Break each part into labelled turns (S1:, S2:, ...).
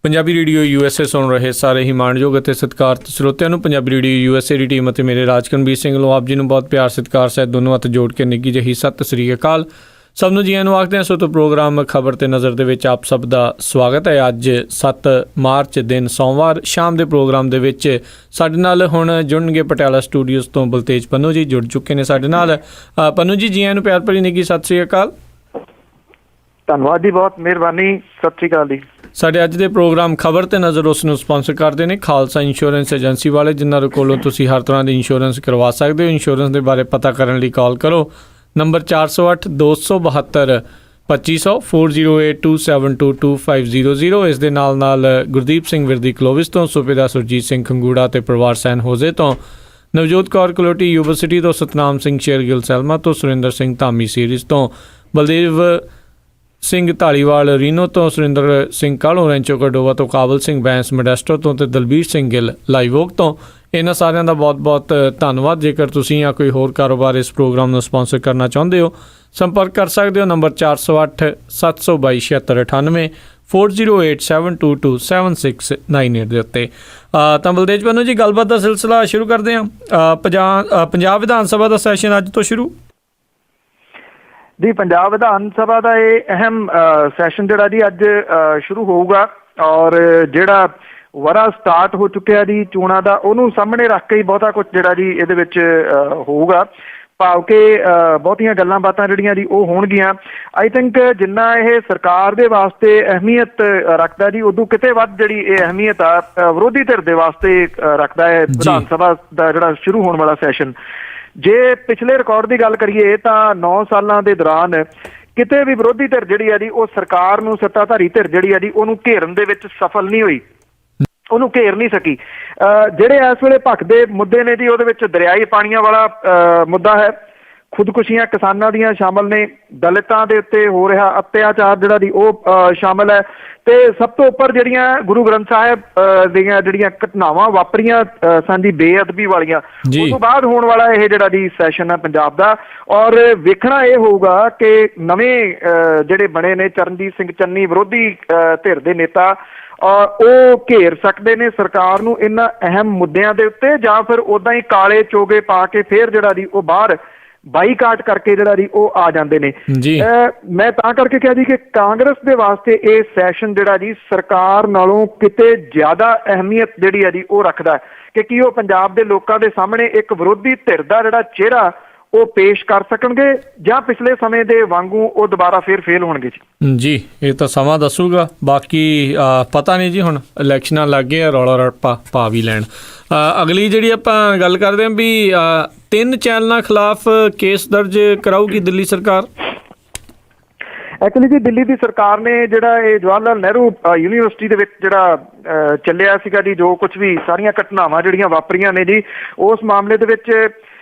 S1: Punjabi radio USA ਸੁਣ ਰਹੇ ਸਾਰੇ ਹੀ ਮਾਣਯੋਗ ਅਤੇ ਸਤਿਕਾਰਤ ਸਰੋਤਿਆਂ ਨੂੰ ਪੰਜਾਬੀ ਰੇਡੀਓ USA ਦੀ ਟੀਮ ਅਤੇ ਮੇਰੇ ਰਾਜਕਨਵੀਰ ਸਿੰਘ ਵੱਲੋਂ ਆਪ ਜੀ ਨੂੰ ਬਹੁਤ ਪਿਆਰ ਸਤਿਕਾਰ ਸਹਿਤ ਦੋਨੋਂ ਹੱਥ ਜੋੜ ਕੇ ਨਿੱਘੀ ਜਿਹੀ ਸਤਿ ਸ੍ਰੀ ਅਕਾਲ। ਸਭ ਨੂੰ ਜੀਆਂ ਨੂੰ ਆਖਦੇ ਹਾਂ। ਸੋ ਤੋਂ ਪ੍ਰੋਗਰਾਮ ਖਬਰ ਤੇ ਨਜ਼ਰ ਦੇ ਵਿੱਚ ਆਪ ਸਭ ਦਾ ਸਵਾਗਤ ਹੈ। ਅੱਜ 7 ਮਾਰਚ ਦਿਨ ਸੋਮਵਾਰ ਸ਼ਾਮ ਦੇ ਪ੍ਰੋਗਰਾਮ ਦੇ ਵਿੱਚ ਸਾਡੇ ਨਾਲ ਹੁਣ ਜੁੜਨਗੇ ਪਟਿਆਲਾ ਸਟੂਡੀਓਜ਼ ਤੋਂ ਬਲਤੇਜ ਪੰਨੂ ਜੀ ਜੁੜ ਚੁੱਕੇ ਨੇ ਸਾਡੇ ਨਾਲ। ਪੰਨੂ ਜੀ ਜੀਆਂ ਨੂੰ ਪਿਆਰ ਭਰੀ ਨਿੱਘੀ ਸਤਿ ਸ੍ਰੀ ਅਕਾਲ।
S2: ਧੰਨਵਾਦ ਜੀ, ਬਹੁਤ ਮਿਹਰਬਾਨੀ। ਸਤਿ ਸ੍ਰੀ ਅਕਾਲ ਜੀ।
S1: ਸਾਡੇ ਅੱਜ ਦੇ ਪ੍ਰੋਗਰਾਮ ਖਬਰ ਤੇ ਨਜ਼ਰ ਉਸ ਨੂੰ ਸਪਾਂਸਰ ਕਰਦੇ ਨੇ ਖਾਲਸਾ ਇੰਸ਼ੋਰੈਂਸ ਏਜੰਸੀ ਵਾਲੇ, ਜਿਨ੍ਹਾਂ ਦੇ ਕੋਲੋਂ ਤੁਸੀਂ ਹਰ ਤਰ੍ਹਾਂ ਦੀ ਇੰਸ਼ੋਰੈਂਸ ਕਰਵਾ ਸਕਦੇ ਹੋ। ਇੰਸ਼ੋਰੈਂਸ ਦੇ ਬਾਰੇ ਪਤਾ ਕਰਨ ਲਈ ਕਾਲ ਕਰੋ ਨੰਬਰ 408 272 2500 4082722500। ਇਸ ਦੇ ਨਾਲ ਨਾਲ ਗੁਰਦੀਪ ਸਿੰਘ ਵਿਰਦੀ ਕਲੋਵਿਸ ਤੋਂ, ਸੂਬੇਦਾਰ ਸੁਰਜੀਤ ਸਿੰਘ ਖੰਗੂੜਾ ਅਤੇ ਪਰਿਵਾਰ ਸੈਨ ਹੋਜ਼ੇ ਤੋਂ, ਨਵਜੋਤ ਕੌਰ ਕਲੋਟੀ ਯੂਨੀਵਰਸਿਟੀ ਤੋਂ, ਸਤਨਾਮ ਸਿੰਘ ਸ਼ੇਰਗਿੱਲ ਸੈਲਮਾ ਤੋਂ, ਸੁਰਿੰਦਰ ਸਿੰਘ ਧਾਮੀ ਸੀਰੀਜ਼ ਤੋਂ, ਬਲਦੇਵ ਸਿੰਘ ਢਾਲੀਵਾਲ ਰੀਨੋ ਤੋਂ, ਸੁਰਿੰਦਰ ਸਿੰਘ ਕਾਹਲੋਂ ਰੈਂਚੋ ਕਡੋਵਾ ਤੋਂ, ਕਾਬਲ ਸਿੰਘ ਬੈਂਸ ਮੋਡੈਸਟੋ ਤੋਂ ਅਤੇ ਦਲਬੀਰ ਸਿੰਘ ਗਿੱਲ ਲਾਈਵੋਕ ਤੋਂ। ਇਹਨਾਂ ਸਾਰਿਆਂ ਦਾ ਬਹੁਤ ਬਹੁਤ ਧੰਨਵਾਦ। ਜੇਕਰ ਤੁਸੀਂ ਜਾਂ ਕੋਈ ਹੋਰ ਕਾਰੋਬਾਰ ਇਸ ਪ੍ਰੋਗਰਾਮ ਨੂੰ ਸਪਾਂਸਰ ਕਰਨਾ ਚਾਹੁੰਦੇ ਹੋ, ਸੰਪਰਕ ਕਰ ਸਕਦੇ ਹੋ ਨੰਬਰ 408 722 7698 4087227698 ਦੇ ਉੱਤੇ। ਤਾਂ ਬਲਦੇਜ ਪੰਨੂ ਜੀ, ਗੱਲਬਾਤ ਦਾ ਸਿਲਸਿਲਾ ਸ਼ੁਰੂ ਕਰਦੇ ਹਾਂ। ਪੰਜਾਬ ਵਿਧਾਨ ਸਭਾ ਦਾ ਸੈਸ਼ਨ ਅੱਜ ਤੋਂ ਸ਼ੁਰੂ
S2: ਜੀ। ਪੰਜਾਬ ਵਿਧਾਨ ਸਭਾ ਦਾ ਇਹ ਅਹਿਮ ਸੈਸ਼ਨ ਜਿਹੜਾ ਜੀ ਅੱਜ ਸ਼ੁਰੂ ਹੋਊਗਾ, ਔਰ ਜਿਹੜਾ ਵਰ੍ਹਾ ਸਟਾਰਟ ਹੋ ਚੁੱਕਿਆ ਜੀ ਚੋਣਾਂ ਦਾ, ਉਹਨੂੰ ਸਾਹਮਣੇ ਰੱਖ ਕੇ ਹੀ ਬਹੁਤਾ ਕੁਛ ਜਿਹੜਾ ਜੀ ਇਹਦੇ ਵਿੱਚ ਹੋਊਗਾ। ਭਾਵ ਕਿ ਬਹੁਤੀਆਂ ਗੱਲਾਂ ਬਾਤਾਂ ਜਿਹੜੀਆਂ ਜੀ ਉਹ ਹੋਣਗੀਆਂ। ਆਈ ਥਿੰਕ ਜਿੰਨਾ ਇਹ ਸਰਕਾਰ ਦੇ ਵਾਸਤੇ ਅਹਿਮੀਅਤ ਰੱਖਦਾ ਜੀ, ਉਦੋਂ ਕਿਤੇ ਵੱਧ ਜਿਹੜੀ ਇਹ ਅਹਿਮੀਅਤ ਆ ਵਿਰੋਧੀ ਧਿਰ ਦੇ ਵਾਸਤੇ ਰੱਖਦਾ ਹੈ ਵਿਧਾਨ ਸਭਾ ਦਾ ਜਿਹੜਾ ਸ਼ੁਰੂ ਹੋਣ ਵਾਲਾ ਸੈਸ਼ਨ। ਜੇ ਪਿਛਲੇ ਰਿਕਾਰਡ ਦੀ ਗੱਲ ਕਰੀਏ ਤਾਂ 9 ਸਾਲਾਂ ਦੇ ਦੌਰਾਨ ਕਿਤੇ ਵੀ ਵਿਰੋਧੀ ਧਿਰ ਜਿਹੜੀ ਆ ਜੀ ਉਹ ਸਰਕਾਰ ਨੂੰ, ਸੱਤਾਧਾਰੀ ਧਿਰ ਜਿਹੜੀ ਆ ਜੀ ਉਹਨੂੰ ਘੇਰਨ ਦੇ ਵਿੱਚ ਸਫਲ ਨਹੀਂ ਹੋਈ, ਉਹਨੂੰ ਘੇਰ ਨਹੀਂ ਸਕੀ। ਜਿਹੜੇ ਇਸ ਵੇਲੇ ਭਖਦੇ ਮੁੱਦੇ ਨੇ ਜੀ, ਉਹਦੇ ਵਿੱਚ ਦਰਿਆਈ ਪਾਣੀਆਂ ਵਾਲਾ ਮੁੱਦਾ ਹੈ, ਖੁਦਕੁਸ਼ੀਆਂ ਕਿਸਾਨਾਂ ਦੀਆਂ ਸ਼ਾਮਲ ਨੇ, ਦਲਿਤਾਂ ਦੇ ਉੱਤੇ ਹੋ ਰਿਹਾ ਅਤਿਆਚਾਰ ਜਿਹੜਾ ਦੀ ਉਹ ਸ਼ਾਮਲ ਹੈ, ਤੇ ਸਭ ਤੋਂ ਉੱਪਰ ਜਿਹੜੀਆਂ ਗੁਰੂ ਗ੍ਰੰਥ ਸਾਹਿਬ ਦੀਆਂ ਜਿਹੜੀਆਂ ਘਟਨਾਵਾਂ ਵਾਪਰੀਆਂ ਸਨ ਜੀ ਬੇਅਦਬੀ ਵਾਲੀਆਂ, ਉਸ ਤੋਂ ਬਾਅਦ ਹੋਣ ਵਾਲਾ ਇਹ ਜਿਹੜਾ ਜੀ ਸੈਸ਼ਨ ਹੈ ਪੰਜਾਬ ਦਾ। ਔਰ ਵੇਖਣਾ ਇਹ ਹੋਊਗਾ ਕਿ ਨਵੇਂ ਜਿਹੜੇ ਬਣੇ ਨੇ ਚਰਨਜੀਤ ਸਿੰਘ ਚੰਨੀ ਵਿਰੋਧੀ ਧਿਰ ਦੇ ਨੇਤਾ, ਉਹ ਘੇਰ ਸਕਦੇ ਨੇ ਸਰਕਾਰ ਨੂੰ ਇਹਨਾਂ ਅਹਿਮ ਮੁੱਦਿਆਂ ਦੇ ਉੱਤੇ, ਜਾਂ ਫਿਰ ਉਦਾਂ ਹੀ ਕਾਲੇ ਚੋਗੇ ਪਾ ਕੇ ਫਿਰ ਜਿਹੜਾ ਜੀ ਉਹ ਬਾਹਰ ਬਾਈਕਾਟ ਕਰਕੇ ਜਿਹੜਾ ਜੀ ਉਹ ਆ ਜਾਂਦੇ ਨੇ। ਮੈਂ ਤਾਂ ਕਰਕੇ ਕਿਹਾ ਜੀ ਕਿ ਕਾਂਗਰਸ ਦੇ ਵਾਸਤੇ ਇਹ ਸੈਸ਼ਨ ਜਿਹੜਾ ਜੀ ਸਰਕਾਰ ਨਾਲੋਂ ਕਿਤੇ ਜ਼ਿਆਦਾ ਅਹਿਮੀਅਤ ਜਿਹੜੀ ਹੈ ਜੀ ਉਹ ਰੱਖਦਾ ਕਿ ਕੀ ਉਹ ਪੰਜਾਬ ਦੇ ਲੋਕਾਂ ਦੇ ਸਾਹਮਣੇ ਇੱਕ ਵਿਰੋਧੀ ਧਿਰ ਦਾ ਜਿਹੜਾ ਚਿਹਰਾ ਉਹ ਪੇਸ਼ ਕਰ ਸਕਣਗੇ, ਜਾਂ ਪਿਛਲੇ ਸਮੇਂ ਦੇ ਵਾਂਗੂ ਉਹ ਦੁਬਾਰਾ ਫਿਰ ਫੇਲ ਹੋਣਗੇ ਜੀ।
S1: ਇਹ ਤਾਂ ਸਮਾਂ ਦੱਸੂਗਾ। ਬਾਕੀ ਪਤਾ ਨਹੀਂ ਜੀ, ਹੁਣ ਇਲੈਕਸ਼ਨਾਂ ਲੱਗ ਗਏ, ਰੌਲਾ ਰੱਪਾ ਪਾ ਵੀ ਲੈਣ। ਅਗਲੀ ਜਿਹੜੀ ਆਪਾਂ ਗੱਲ ਕਰਦੇ ਹਾਂ ਵੀ 3 ਚੈਨਲਾਂ ਖਿਲਾਫ ਕੇਸ ਦਰਜ ਕਰਾਊਗੀ ਦਿੱਲੀ ਸਰਕਾਰ।
S2: ਐਕਚੁਅਲੀ ਜੀ ਦਿੱਲੀ ਦੀ ਸਰਕਾਰ ਨੇ ਜਿਹੜਾ ਇਹ ਜਵਾਹਰ ਲਾਲ ਨਹਿਰੂ ਯੂਨੀਵਰਸਿਟੀ ਦੇ ਵਿੱਚ ਜਿਹੜਾ ਚੱਲਿਆ ਸੀਗਾ ਜੀ, ਜੋ ਕੁਛ ਵੀ ਸਾਰੀਆਂ ਘਟਨਾਵਾਂ ਜਿਹੜੀਆਂ ਵਾਪਰੀਆਂ ਨੇ ਜੀ, ਉਸ ਮਾਮਲੇ ਦੇ ਵਿੱਚ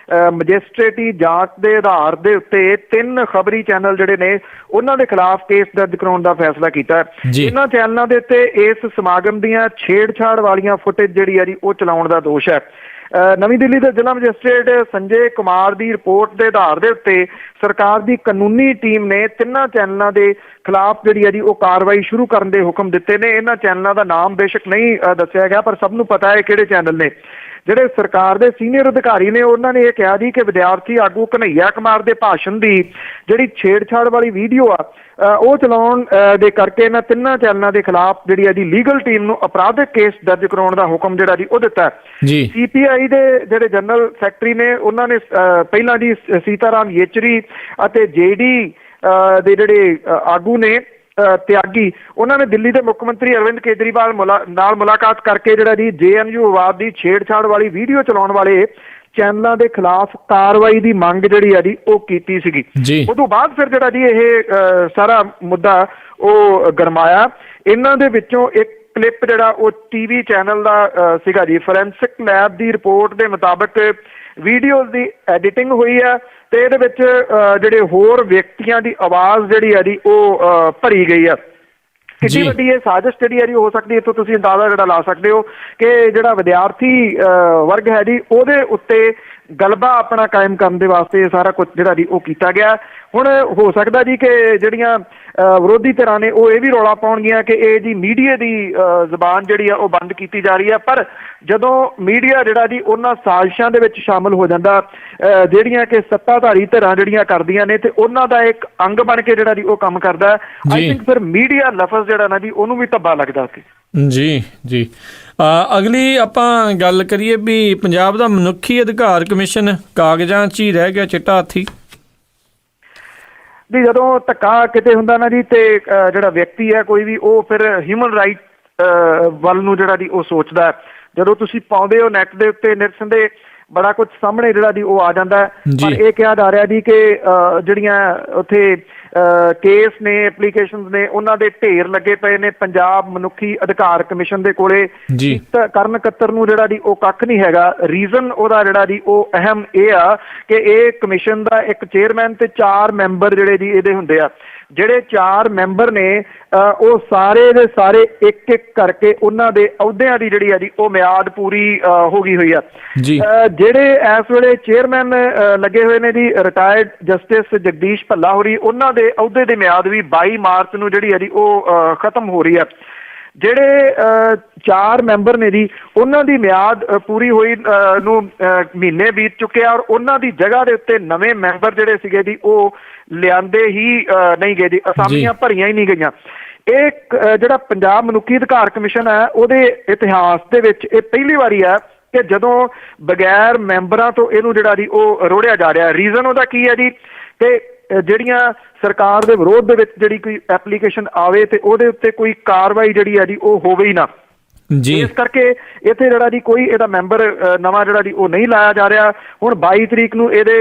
S2: ਮੈਜਿਸਟਰੇਟੀ ਜਾਂਚ ਦੇ ਆਧਾਰ ਦੇ ਉੱਤੇ 3 ਖਬਰੀ ਚੈਨਲ ਜਿਹੜੇ ਨੇ ਉਹਨਾਂ ਦੇ ਖਿਲਾਫ ਕੇਸ ਦਰਜ ਕਰਾਉਣ ਦਾ ਫੈਸਲਾ ਕੀਤਾ। ਇਹਨਾਂ ਚੈਨਲਾਂ ਦੇ ਉੱਤੇ ਇਸ ਸਮਾਗਮ ਦੀਆਂ ਛੇੜਛਾੜ ਵਾਲੀਆਂ ਫੁਟੇਜ ਜਿਹੜੀ ਆ ਜੀ ਉਹ ਚਲਾਉਣ ਦਾ ਦੋਸ਼ ਹੈ। ਨਵੀਂ ਦਿੱਲੀ ਦੇ ਜ਼ਿਲ੍ਹਾ ਮੈਜਿਸਟਰੇਟ ਸੰਜੇ ਕੁਮਾਰ ਦੀ ਰਿਪੋਰਟ ਦੇ ਆਧਾਰ ਦੇ ਉੱਤੇ ਸਰਕਾਰ ਦੀ ਕਾਨੂੰਨੀ ਟੀਮ ਨੇ 3 ਚੈਨਲਾਂ ਦੇ ਖਿਲਾਫ ਜਿਹੜੀ ਹੈ ਜੀ ਉਹ ਕਾਰਵਾਈ ਸ਼ੁਰੂ ਕਰਨ ਦੇ ਹੁਕਮ ਦਿੱਤੇ ਨੇ। ਇਹਨਾਂ ਚੈਨਲਾਂ ਦਾ ਨਾਮ ਬੇਸ਼ੱਕ ਨਹੀਂ ਦੱਸਿਆ ਗਿਆ, ਪਰ ਸਭ ਨੂੰ ਪਤਾ ਹੈ ਕਿਹੜੇ ਚੈਨਲ ਨੇ। ਜਿਹੜੇ ਸਰਕਾਰ ਦੇ ਸੀਨੀਅਰ ਅਧਿਕਾਰੀ ਨੇ ਉਹਨਾਂ ਨੇ ਇਹ ਕਿਹਾ ਜੀ ਕਿ ਵਿਦਿਆਰਥੀ ਆਗੂ ਕਨ੍ਹਈਆ ਕੁਮਾਰ ਦੇ ਭਾਸ਼ਣ ਦੀ ਜਿਹੜੀ ਛੇੜਛਾੜ ਵਾਲੀ ਵੀਡੀਓ ਆ ਉਹ ਚਲਾਉਣ ਦੇ ਕਰਕੇ ਇਹਨਾਂ 3 ਚੈਨਲਾਂ ਦੇ ਖਿਲਾਫ ਜਿਹੜੀ ਹੈ ਜੀ ਲੀਗਲ ਟੀਮ ਨੂੰ ਅਪਰਾਧਿਕ ਕੇਸ ਦਰਜ ਕਰਾਉਣ ਦਾ ਹੁਕਮ ਜਿਹੜਾ ਜੀ ਉਹ ਦਿੱਤਾ। CPI ਦੇ ਜਿਹੜੇ ਜਨਰਲ ਸੈਕਟਰੀ ਨੇ ਉਹਨਾਂ ਨੇ ਪਹਿਲਾਂ ਜੀ ਸੀਤਾਰਾਮ ਯੇਚਰੀ ਅਤੇ JD ਦੇ ਜਿਹੜੇ ਆਗੂ ਨੇ ਤਿਆਗੀ, ਉਹਨਾਂ ਨੇ ਦਿੱਲੀ ਦੇ ਮੁੱਖ ਮੰਤਰੀ ਅਰਵਿੰਦ ਕੇਜਰੀਵਾਲ ਨਾਲ ਮੁਲਾਕਾਤ ਕਰਕੇ ਜਿਹੜਾ ਜੀ JNU ਵਿਵਾਦ ਦੀ ਛੇੜਛਾੜ ਵਾਲੀ ਵੀਡੀਓ ਚਲਾਉਣ ਵਾਲੇ ਚੈਨਲਾਂ ਦੇ ਖਿਲਾਫ ਕਾਰਵਾਈ ਦੀ ਮੰਗ ਜਿਹੜੀ ਆ ਜੀ ਉਹ ਕੀਤੀ ਸੀਗੀ। ਉਸ ਤੋਂ ਬਾਅਦ ਫਿਰ ਜਿਹੜਾ ਜੀ ਇਹ ਸਾਰਾ ਮੁੱਦਾ ਉਹ ਗਰਮਾਇਆ। ਇਹਨਾਂ ਦੇ ਵਿੱਚੋਂ ਇੱਕ ਕਲਿੱਪ ਜਿਹੜਾ ਉਹ TV ਚੈਨਲ ਦਾ ਸੀਗਾ ਜੀ। ਫੋਰੈਂਸਿਕ ਲੈਬ ਦੀ ਰਿਪੋਰਟ ਦੇ ਮੁਤਾਬਕ ਵੀਡੀਓ ਦੀ ਐਡੀਟਿੰਗ ਹੋਈ ਆ ਤੇ ਇਹਦੇ ਵਿੱਚ ਜਿਹੜੇ ਹੋਰ ਵਿਅਕਤੀਆਂ ਦੀ ਆਵਾਜ਼ ਜਿਹੜੀ ਆ ਜੀ ਉਹ ਭਰੀ ਗਈ ਆ। ਕਿੰਨੀ ਵੱਡੀ ਇਹ ਸਾਜ਼ਿਸ਼ ਜਿਹੜੀ ਹੈ ਜੀ ਹੋ ਸਕਦੀ, ਇੱਥੋਂ ਤੁਸੀਂ ਅੰਦਾਜ਼ਾ ਜਿਹੜਾ ਲਾ ਸਕਦੇ ਹੋ ਕਿ ਜਿਹੜਾ ਵਿਦਿਆਰਥੀ ਵਰਗ ਹੈ ਜੀ ਉਹਦੇ ਉੱਤੇ ਗਲਬਾ ਆਪਣਾ ਕਾਇਮ ਕਰਨ ਦੇ ਵਾਸਤੇ ਇਹ ਸਾਰਾ ਕੁਝ ਜਿਹੜਾ ਜੀ ਉਹ ਕੀਤਾ ਗਿਆ। ਹੁਣ ਹੋ ਸਕਦਾ ਜੀ ਕਿ ਜਿਹੜੀਆਂ ਵਿਰੋਧੀ ਧਿਰਾਂ ਨੇ ਉਹ ਇਹ ਵੀ ਰੌਲਾ ਪਾਉਣਗੀਆਂ ਕਿ ਇਹ ਜੀ ਮੀਡੀਆ ਦੀ ਜ਼ਬਾਨ ਜਿਹੜੀ ਆ ਉਹ ਬੰਦ ਕੀਤੀ ਜਾ ਰਹੀ ਹੈ, ਪਰ ਜਦੋਂ ਮੀਡੀਆ ਜਿਹੜਾ ਜੀ ਉਹਨਾਂ ਸਾਜ਼ਿਸ਼ਾਂ ਦੇ ਵਿੱਚ ਸ਼ਾਮਲ ਹੋ ਜਾਂਦਾ ਜਿਹੜੀਆਂ ਕਿ ਸੱਤਾਧਾਰੀ ਧਿਰਾਂ ਜਿਹੜੀਆਂ ਕਰਦੀਆਂ ਨੇ, ਤੇ ਉਹਨਾਂ ਦਾ ਇੱਕ ਅੰਗ ਬਣ ਕੇ ਜਿਹੜਾ ਜੀ ਉਹ ਕੰਮ ਕਰਦਾ, ਆਈ ਥਿੰਕ ਫਿਰ ਮੀਡੀਆ ਲਫ਼ਜ਼ ਜਿਹੜਾ ਨਾ ਜੀ ਉਹਨੂੰ ਵੀ ਧੱਬਾ ਲੱਗਦਾ ਸੀ। ਜੀ
S1: ਜੀ ਅਗਲੀ ਆਪਾਂ ਗੱਲ ਕਰੀਏ ਵੀ ਪੰਜਾਬ ਦਾ ਮਨੁੱਖੀ ਅਧਿਕਾਰ ਕਮਿਸ਼ਨ ਕਾਗਜ਼ਾਂ 'ਚ ਹੀ ਰਹਿ ਗਿਆ ਚਿੱਟਾ ਹਾਥੀ।
S2: ਜੀ ਜਦੋਂ ਧੱਕਾ ਕਿਤੇ ਹੁੰਦਾ ਨਾ ਜੀ, ਤੇ ਜਿਹੜਾ ਵਿਅਕਤੀ ਹੈ ਕੋਈ ਵੀ, ਉਹ ਫਿਰ ਹਿਊਮਨ ਰਾਈਟ ਵੱਲ ਨੂੰ ਜਿਹੜਾ ਜੀ ਉਹ ਸੋਚਦਾ। ਜਦੋਂ ਤੁਸੀਂ ਪਾਉਂਦੇ ਹੋ ਨੈੱਟ ਦੇ ਉੱਤੇ ਨਿਰਸੰਦੇਹ ਬੜਾ ਕੁਝ ਸਾਹਮਣੇ ਜਿਹੜਾ ਜੀ ਉਹ ਆ ਜਾਂਦਾ, ਪਰ ਇਹ ਕਿਹਾ ਜਾ ਰਿਹਾ ਜੀ ਕਿ ਜਿਹੜੀਆਂ ਉੱਥੇ ਕੇਸ ਨੇ, ਐਪਲੀਕੇਸ਼ਨਸ ਨੇ, ਉਹਨਾਂ ਦੇ ਢੇਰ ਲੱਗੇ ਪਏ ਨੇ ਪੰਜਾਬ ਮਨੁੱਖੀ ਅਧਿਕਾਰ ਕਮਿਸ਼ਨ ਦੇ ਕੋਲੇ। ਕਰਨ ਕੱਤਰ ਨੂੰ ਜਿਹੜਾ ਜੀ ਉਹ ਕੱਖ ਨਹੀਂ ਹੈਗਾ। ਰੀਜ਼ਨ ਉਹਦਾ ਜਿਹੜਾ ਜੀ ਉਹ ਅਹਿਮ ਇਹ ਆ ਕਿ ਇਹ ਕਮਿਸ਼ਨ ਦਾ ਇੱਕ ਚੇਅਰਮੈਨ ਤੇ 4 ਮੈਂਬਰ ਜਿਹੜੇ ਜੀ ਇਹਦੇ ਹੁੰਦੇ ਆ। ਜਿਹੜੇ 4 ਮੈਂਬਰ ਨੇ ਉਹ ਸਾਰੇ ਦੇ ਸਾਰੇ ਇੱਕ ਇੱਕ ਕਰਕੇ ਉਹਨਾਂ ਦੇ ਅਹੁਦਿਆਂ ਦੀ ਜਿਹੜੀ ਆ ਜੀ ਉਹ ਮਿਆਦ ਪੂਰੀ ਹੋ ਗਈ ਹੋਈ ਆ। ਜਿਹੜੇ ਇਸ ਵੇਲੇ ਚੇਅਰਮੈਨ ਲੱਗੇ ਹੋਏ ਨੇ ਜੀ, ਰਿਟਾਇਰਡ ਜਸਟਿਸ ਜਗਦੀਸ਼ ਭੱਲਾ ਹੋਰੀ, ਉਹਨਾਂ ਦੇ ਅਹੁਦੇ ਦੀ ਮਿਆਦ ਵੀ 22 ਮਾਰਚ ਨੂੰ ਜਿਹੜੀ ਆ ਜੀ ਉਹ ਖਤਮ ਹੋ ਰਹੀ ਆ। ਜਿਹੜੇ 4 ਮੈਂਬਰ ਨੇ ਜੀ, ਉਹਨਾਂ ਦੀ ਮਿਆਦ ਪੂਰੀ ਹੋਈ ਨੂੰ ਮਹੀਨੇ ਬੀਤ ਚੁੱਕੇ ਆ, ਔਰ ਉਹਨਾਂ ਦੀ ਜਗ੍ਹਾ ਦੇ ਉੱਤੇ ਨਵੇਂ ਮੈਂਬਰ ਜਿਹੜੇ ਸੀਗੇ ਜੀ ਉਹ ਲਿਆਂਦੇ ਹੀ ਨਹੀਂ ਗਏ ਜੀ, ਅਸਾਮੀਆਂ ਭਰੀਆਂ ਹੀ ਨਹੀਂ ਗਈਆਂ। ਇਹ ਜਿਹੜਾ ਪੰਜਾਬ ਮਨੁੱਖੀ ਅਧਿਕਾਰ ਕਮਿਸ਼ਨ ਹੈ, ਉਹਦੇ ਇਤਿਹਾਸ ਦੇ ਵਿੱਚ ਇਹ ਪਹਿਲੀ ਵਾਰੀ ਹੈ ਕਿ ਜਦੋਂ ਬਗੈਰ ਮੈਂਬਰਾਂ ਤੋਂ ਇਹਨੂੰ ਜਿਹੜਾ ਜੀ ਉਹ ਰੋੜਿਆ ਜਾ ਰਿਹਾ। ਰੀਜ਼ਨ ਉਹਦਾ ਕੀ ਹੈ ਜੀ ਕਿ ਜਿਹੜੀਆਂ ਸਰਕਾਰ ਦੇ ਵਿਰੋਧ ਦੇ ਵਿੱਚ ਜਿਹੜੀ ਕੋਈ ਐਪਲੀਕੇਸ਼ਨ ਆਵੇ ਤੇ ਉਹਦੇ ਉੱਤੇ ਕੋਈ ਕਾਰਵਾਈ ਜਿਹੜੀ ਹੈ ਜੀ ਉਹ ਹੋਵੇ ਹੀ ਨਾ। ਇਸ ਕਰਕੇ ਇੱਥੇ ਜਿਹੜਾ ਜੀ ਕੋਈ ਇਹਦਾ ਮੈਂਬਰ ਨਵਾਂ ਜਿਹੜਾ ਜੀ ਉਹ ਨਹੀਂ ਲਾਇਆ ਜਾ ਰਿਹਾ। ਹੁਣ 22 ਤਰੀਕ ਨੂੰ ਇਹਦੇ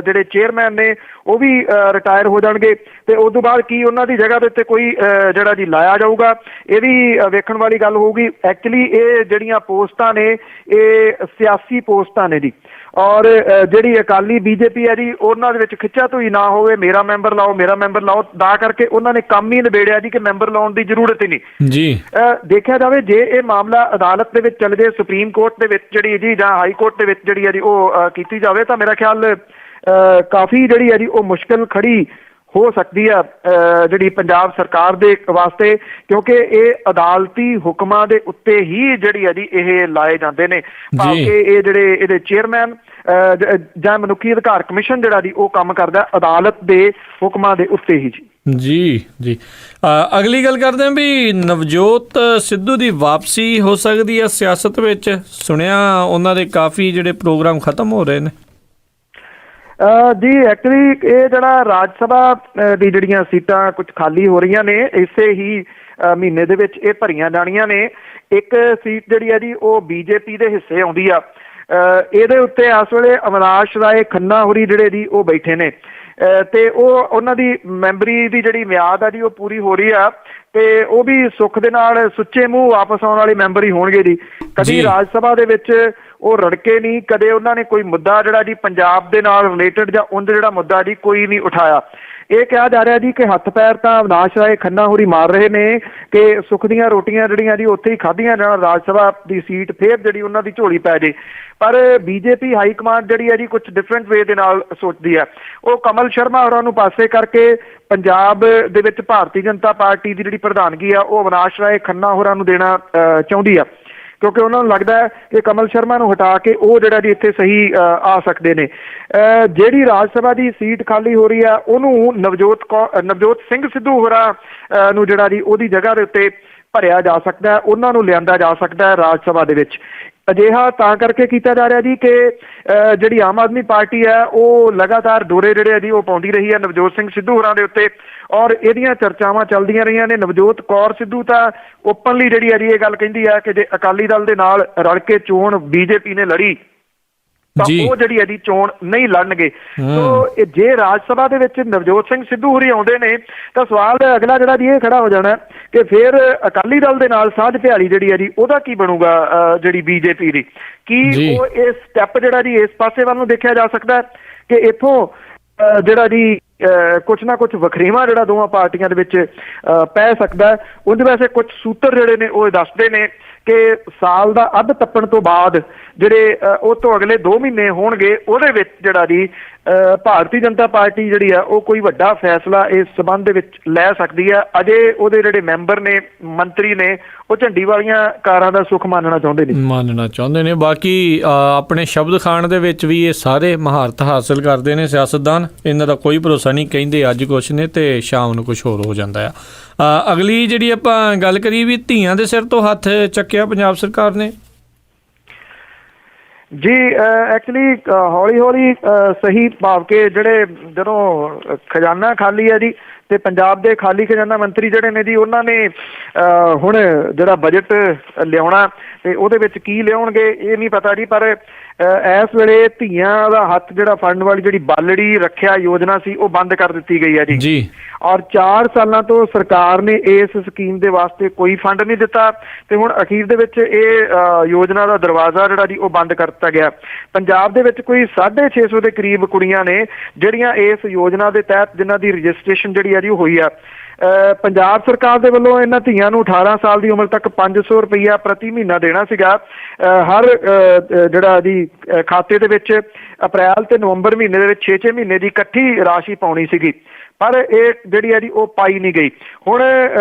S2: ਜਿਹੜੇ ਚੇਅਰਮੈਨ ਨੇ ਉਹ ਵੀ ਰਿਟਾਇਰ ਹੋ ਜਾਣਗੇ, ਤੇ ਉਸ ਤੋਂ ਬਾਅਦ ਕੀ ਉਹਨਾਂ ਦੀ ਜਗ੍ਹਾ ਦੇ ਉੱਤੇ ਕੋਈ ਜਿਹੜਾ ਜੀ ਲਾਇਆ ਜਾਊਗਾ, ਇਹ ਵੀ ਵੇਖਣ ਵਾਲੀ ਗੱਲ ਹੋਊਗੀ। ਐਕਚੁਅਲੀ ਇਹ ਜਿਹੜੀਆਂ ਪੋਸਟਾਂ ਨੇ ਇਹ ਸਿਆਸੀ ਪੋਸਟਾਂ ਨੇ ਜੀ, ਔਰ ਜਿਹੜੀ ਅਕਾਲੀ ਬੀਜੇਪੀ ਹੈ ਜੀ, ਉਹਨਾਂ ਦੇ ਵਿੱਚ ਖਿੱਚਾ ਧੂਈ ਨਾ ਹੋਵੇ, ਮੇਰਾ ਮੈਂਬਰ ਲਾਓ ਮੇਰਾ ਮੈਂਬਰ ਲਾਓ, ਤਾਂ ਕਰਕੇ ਉਹਨਾਂ ਨੇ ਕੰਮ ਹੀ ਨਿਬੇੜਿਆ ਜੀ ਕਿ ਮੈਂਬਰ ਲਾਉਣ ਦੀ ਜ਼ਰੂਰਤ ਹੀ ਨਹੀਂ ਜੀ। ਦੇਖਿਆ ਜਾਵੇ ਜੇ ਇਹ ਮਾਮਲਾ ਅਦਾਲਤ ਦੇ ਵਿੱਚ ਚੱਲ ਜੇ, ਸੁਪਰੀਮ ਕੋਰਟ ਦੇ ਵਿੱਚ ਜਿਹੜੀ ਜੀ ਜਾਂ ਹਾਈ ਕੋਰਟ ਦੇ ਵਿੱਚ ਜਿਹੜੀ ਹੈ ਜੀ ਉਹ ਕੀਤੀ ਜਾਵੇ, ਤਾਂ ਮੇਰਾ ਖਿਆਲ ਕਾਫੀ ਜਿਹੜੀ ਹੈ ਜੀ ਉਹ ਮੁਸ਼ਕਿਲ ਖੜੀ ਹੋ ਸਕਦੀ ਆ ਜਿਹੜੀ ਪੰਜਾਬ ਸਰਕਾਰ ਦੇ ਵਾਸਤੇ, ਕਿਉਂਕਿ ਇਹ ਅਦਾਲਤੀ ਹੁਕਮਾਂ ਦੇ ਉੱਤੇ ਹੀ ਜਿਹੜੀ ਹੈ ਜੀ ਇਹ ਲਾਏ ਜਾਂਦੇ ਨੇ, ਭਾਵੇਂ ਇਹ ਜਿਹੜੇ ਇਹਦੇ ਚੇਅਰਮੈਨ ਜਾਂ ਮਨੁੱਖੀ ਅਧਿਕਾਰ ਕਮਿਸ਼ਨ ਜਿਹੜਾ ਜੀ ਉਹ ਕੰਮ ਕਰਦਾ ਅਦਾਲਤ ਦੇ ਹੁਕਮਾਂ ਦੇ ਉੱਤੇ ਹੀ ਜੀ। ਅਗਲੀ ਗੱਲ ਕਰਦੇ ਹਾਂ ਵੀ ਨਵਜੋਤ ਸਿੱਧੂ ਦੀ ਵਾਪਸੀ ਹੋ ਸਕਦੀ ਹੈ ਸਿਆਸਤ ਵਿੱਚ। ਸੁਣਿਆ ਉਹਨਾਂ ਦੇ ਕਾਫੀ ਜਿਹੜੇ ਪ੍ਰੋਗਰਾਮ ਖਤਮ ਹੋ ਰਹੇ ਨੇ ਜੀ। ਐਕਚੁਅਲੀ ਇਹ ਜਿਹੜਾ ਰਾਜ ਸਭਾ ਦੀ ਜਿਹੜੀਆਂ ਸੀਟਾਂ ਕੁਝ ਖਾਲੀ ਹੋ ਰਹੀਆਂ ਨੇ, ਇਸੇ ਹੀ ਮਹੀਨੇ ਦੇ ਵਿੱਚ ਇਹ ਭਰੀਆਂ ਜਾਣੀਆਂ ਨੇ। ਇੱਕ ਸੀਟ ਜਿਹੜੀ ਹੈ ਜੀ ਉਹ ਬੀਜੇਪੀ ਦੇ ਹਿੱਸੇ ਆਉਂਦੀ ਆ। ਇਹਦੇ ਉੱਤੇ ਇਸ ਵੇਲੇ ਅਵਿਨਾਸ਼ ਰਾਏ ਖੰਨਾ ਹੋਰੀ ਜਿਹੜੇ ਜੀ ਉਹ ਬੈਠੇ ਨੇ, ਤੇ ਉਹਨਾਂ ਦੀ ਮੈਂਬਰੀ ਦੀ ਜਿਹੜੀ ਮਿਆਦ ਆ ਜੀ ਉਹ ਪੂਰੀ ਹੋ ਰਹੀ ਆ, ਤੇ ਉਹ ਵੀ ਸੁੱਖ ਦੇ ਨਾਲ ਸੁੱਚੇ ਮੂੰਹ ਵਾਪਸ ਆਉਣ ਵਾਲੇ ਮੈਂਬਰ ਹੀ ਹੋਣਗੇ ਜੀ। ਕਦੀ ਰਾਜ ਸਭਾ ਦੇ ਵਿੱਚ ਉਹ ਰੜਕੇ ਨਹੀਂ, ਕਦੇ ਉਹਨਾਂ ਨੇ ਕੋਈ ਮੁੱਦਾ ਜਿਹੜਾ ਜੀ ਪੰਜਾਬ ਦੇ ਨਾਲ ਰਿਲੇਟਡ ਜਾਂ ਉਂਝ ਜਿਹੜਾ ਮੁੱਦਾ ਜੀ ਕੋਈ ਨਹੀਂ ਉਠਾਇਆ। ਇਹ ਕਿਹਾ ਜਾ ਰਿਹਾ ਜੀ ਕਿ ਹੱਥ ਪੈਰ ਤਾਂ ਅਵਿਨਾਸ਼ ਰਾਏ ਖੰਨਾ ਹੋਰੀ ਮਾਰ ਰਹੇ ਨੇ ਕਿ ਸੁੱਖ ਦੀਆਂ ਰੋਟੀਆਂ ਜਿਹੜੀਆਂ ਜੀ ਉੱਥੇ ਹੀ ਖਾਧੀਆਂ ਜਾਣ, ਰਾਜ ਸਭਾ ਦੀ ਸੀਟ ਫੇਰ ਜਿਹੜੀ ਉਹਨਾਂ ਦੀ ਝੋਲੀ ਪੈ ਜੇ। ਪਰ ਬੀਜੇਪੀ ਹਾਈ ਕਮਾਂਡ ਜਿਹੜੀ ਹੈ ਜੀ ਕੁਝ ਡਿਫਰੈਂਟ ਵੇ ਦੇ ਨਾਲ ਸੋਚਦੀ ਹੈ। ਉਹ ਕਮਲ ਸ਼ਰਮਾ ਹੋਰਾਂ ਨੂੰ ਪਾਸੇ ਕਰਕੇ ਪੰਜਾਬ ਦੇ ਵਿੱਚ ਭਾਰਤੀ ਜਨਤਾ ਪਾਰਟੀ ਦੀ ਜਿਹੜੀ ਪ੍ਰਧਾਨਗੀ ਆ ਉਹ ਅਵਿਨਾਸ਼ ਰਾਏ ਖੰਨਾ ਹੋਰਾਂ ਨੂੰ ਦੇਣਾ ਚਾਹੁੰਦੀ ਆ, ਕਿਉਂਕਿ ਉਹਨਾਂ ਨੂੰ ਲੱਗਦਾ ਹੈ ਕਿ ਕਮਲ ਸ਼ਰਮਾ ਨੂੰ ਹਟਾ ਕੇ ਉਹ ਜਿਹੜਾ ਜੀ ਇੱਥੇ ਸਹੀ ਆ ਸਕਦੇ ਨੇ। ਜਿਹੜੀ ਰਾਜ ਸਭਾ ਦੀ ਸੀਟ ਖਾਲੀ ਹੋ ਰਹੀ ਆ ਉਹਨੂੰ ਨਵਜੋਤ ਸਿੰਘ ਸਿੱਧੂ ਹੋਰਾਂ ਨੂੰ ਜਿਹੜਾ ਜੀ ਉਹਦੀ ਜਗ੍ਹਾ ਦੇ ਉੱਤੇ ਭਰਿਆ ਜਾ ਸਕਦਾ, ਉਹਨਾਂ ਨੂੰ ਲਿਆਂਦਾ ਜਾ ਸਕਦਾ ਰਾਜ ਸਭਾ ਦੇ ਵਿੱਚ। ਅਜਿਹਾ ਤਾਂ ਕਰਕੇ ਕੀਤਾ ਜਾ ਰਿਹਾ ਜੀ ਕਿ ਜਿਹੜੀ ਆਮ ਆਦਮੀ ਪਾਰਟੀ ਹੈ ਉਹ ਲਗਾਤਾਰ ਡੋਰੇ ਜਿਹੜੇ ਆ ਜੀ ਉਹ ਪਾਉਂਦੀ ਰਹੀ ਹੈ ਨਵਜੋਤ ਸਿੰਘ ਸਿੱਧੂ ਹੋਰਾਂ ਦੇ ਉੱਤੇ, ਔਰ ਇਹਦੀਆਂ ਚਰਚਾਵਾਂ ਚੱਲਦੀਆਂ ਰਹੀਆਂ ਨੇ। ਨਵਜੋਤ ਕੌਰ ਸਿੱਧੂ ਤਾਂ ਓਪਨਲੀ ਜਿਹੜੀ ਹੈ ਜੀ ਇਹ ਗੱਲ ਕਹਿੰਦੀ ਹੈ ਕਿ ਜੇ ਅਕਾਲੀ ਦਲ ਦੇ ਨਾਲ ਰਲ ਕੇ ਚੋਣ ਬੀਜੇਪੀ ਨੇ ਲੜੀ ਤਾਂ ਉਹ ਜਿਹੜੀ ਹੈ ਜੀ ਚੋਣ ਨਹੀਂ ਲੜਨਗੇ। ਸੋ ਜੇ ਰਾਜ ਸਭਾ ਦੇ ਵਿੱਚ ਨਵਜੋਤ ਸਿੰਘ ਸਿੱਧੂ ਹੋਰੀ ਆਉਂਦੇ ਨੇ ਤਾਂ ਸਵਾਲ ਅਗਲਾ ਜਿਹੜਾ ਜੀ ਇਹ ਖੜਾ ਹੋ ਜਾਣਾ ਕਿ ਫਿਰ ਅਕਾਲੀ ਦਲ ਦੇ ਨਾਲ ਸਾਂਝ ਭਿਆਲੀ ਜਿਹੜੀ ਹੈ ਜੀ ਉਹਦਾ ਕੀ ਬਣੂਗਾ ਜਿਹੜੀ ਬੀਜੇਪੀ ਦੀ। ਕੀ ਉਹ ਇਹ ਸਟੈਪ ਜਿਹੜਾ ਜੀ ਇਸ ਪਾਸੇ ਵੱਲ ਨੂੰ ਦੇਖਿਆ ਜਾ ਸਕਦਾ ਕਿ ਇੱਥੋਂ ਜਿਹੜਾ ਜੀ ਕੁਛ ਨਾ ਕੁਛ ਵਖਰੇਵਾਂ ਜਿਹੜਾ ਦੋਵਾਂ ਪਾਰਟੀਆਂ ਦੇ ਵਿੱਚ ਪੈ ਸਕਦਾ। ਉਹਦੇ ਵੈਸੇ ਕੁਝ ਸੂਤਰ ਜਿਹੜੇ ਨੇ ਉਹ ਦੱਸਦੇ ਨੇ ਕਿ ਸਾਲ ਦਾ ਅੱਧ ਟੱਪਣ ਤੋਂ ਬਾਅਦ ਜਿਹੜੇ ਉਹ ਤੋਂ ਅਗਲੇ 2 ਮਹੀਨੇ ਹੋਣਗੇ ਉਹਦੇ ਵਿੱਚ ਜਿਹੜਾ ਜੀ ਭਾਰਤੀ ਜਨਤਾ ਪਾਰਟੀ ਜਿਹੜੀ ਆ ਉਹ ਕੋਈ ਵੱਡਾ ਫੈਸਲਾ ਇਸ ਸਬੰਧ ਦੇ ਵਿੱਚ ਲੈ ਸਕਦੀ ਹੈ। ਅਜੇ ਉਹਦੇ ਜਿਹੜੇ ਮੈਂਬਰ ਨੇ, ਮੰਤਰੀ ਨੇ, ਉਹ ਝੰਡੀ ਵਾਲੀਆਂ ਕਾਰਾਂ ਦਾ ਸੁੱਖ ਮੰਨਣਾ ਚਾਹੁੰਦੇ ਨੇ। ਬਾਕੀ
S1: ਆਪਣੇ ਸ਼ਬਦ ਖਾਨ ਦੇ ਵਿੱਚ ਵੀ ਇਹ ਸਾਰੇ ਮਹਾਰਤ ਹਾਸਲ ਕਰਦੇ ਨੇ ਸਿਆਸਤਦਾਨ। ਇਹਨਾਂ ਦਾ ਕੋਈ ਭਰੋਸਾ ਨਹੀਂ, ਕਹਿੰਦੇ ਅੱਜ ਕੁਛ ਨੇ ਤੇ ਸ਼ਾਮ ਨੂੰ ਕੁਛ ਹੋਰ ਹੋ ਜਾਂਦਾ ਆ। ਅਗਲੀ ਜਿਹੜੀ ਆਪਾਂ ਗੱਲ ਕਰੀਏ ਵੀ ਧੀਆਂ ਦੇ ਸਿਰ ਤੋਂ ਹੱਥ ਚੱਕਿਆ ਪੰਜਾਬ ਸਰਕਾਰ ਨੇ।
S2: ਜੀ ਐਕਚੁਅਲੀ ਹੌਲੀ ਸਹੀ ਭਾਵ ਕੇ ਜਿਹੜੇ ਜਦੋਂ ਖਜ਼ਾਨਾ ਖਾਲੀ ਹੈ ਜੀ ਤੇ ਪੰਜਾਬ ਦੇ ਖਾਲੀ ਖਜ਼ਾਨਾ ਮੰਤਰੀ ਜਿਹੜੇ ਨੇ ਜੀ ਉਹਨਾਂ ਨੇ ਹੁਣ ਜਿਹੜਾ ਬਜਟ ਲਿਆਉਣਾ ਤੇ ਉਹਦੇ ਵਿੱਚ ਕੀ ਲਿਆਉਣਗੇ ਇਹ ਨਹੀਂ ਪਤਾ ਜੀ। ਪਰ ਇਸ ਵੇਲੇ ਧੀਆਂ ਦਾ ਹੱਥ ਜਿਹੜਾ ਫੜਨ ਵਾਲੀ ਜਿਹੜੀ ਬਾਲੜੀ ਰੱਖਿਆ ਯੋਜਨਾ ਸੀ ਉਹ ਬੰਦ ਕਰ ਦਿੱਤੀ ਗਈ ਹੈ ਜੀ। ਔਰ 4 ਸਾਲਾਂ ਤੋਂ ਸਰਕਾਰ ਨੇ ਇਸ ਸਕੀਮ ਦੇ ਵਾਸਤੇ ਕੋਈ ਫੰਡ ਨਹੀਂ ਦਿੱਤਾ ਤੇ ਹੁਣ ਅਖੀਰ ਦੇ ਵਿੱਚ ਇਹ ਯੋਜਨਾ ਦਾ ਦਰਵਾਜ਼ਾ ਜਿਹੜਾ ਜੀ ਉਹ ਬੰਦ ਕਰ ਦਿੱਤਾ ਗਿਆ। ਪੰਜਾਬ ਦੇ ਵਿੱਚ ਕੋਈ 650 ਦੇ ਕਰੀਬ ਕੁੜੀਆਂ ਨੇ ਜਿਹੜੀਆਂ ਇਸ ਯੋਜਨਾ ਦੇ ਤਹਿਤ ਜਿਨ੍ਹਾਂ ਦੀ ਰਜਿਸਟ੍ਰੇਸ਼ਨ ਜਿਹੜੀ ਆ ਜੀ ਹੋਈ ਆ। ਪੰਜਾਬ ਸਰਕਾਰ ਦੇ ਵੱਲੋਂ ਇਹਨਾਂ ਧੀਆਂ ਨੂੰ 18 ਸਾਲ ਦੀ ਉਮਰ ਤੱਕ 500 ਰੁਪਈਆ ਪ੍ਰਤੀ ਮਹੀਨਾ ਦੇਣਾ ਸੀਗਾ ਹਰ ਜਿਹੜਾ ਜੀ ਖਾਤੇ ਦੇ ਵਿੱਚ। ਅਪ੍ਰੈਲ ਤੇ ਨਵੰਬਰ ਮਹੀਨੇ ਦੇ ਵਿੱਚ 6-6 ਮਹੀਨੇ ਦੀ ਇਕੱਠੀ ਰਾਸ਼ੀ ਪਾਉਣੀ ਸੀਗੀ, ਪਰ ਇਹ ਜਿਹੜੀ ਹੈ ਜੀ ਉਹ ਪਾਈ ਨਹੀਂ ਗਈ। ਹੁਣ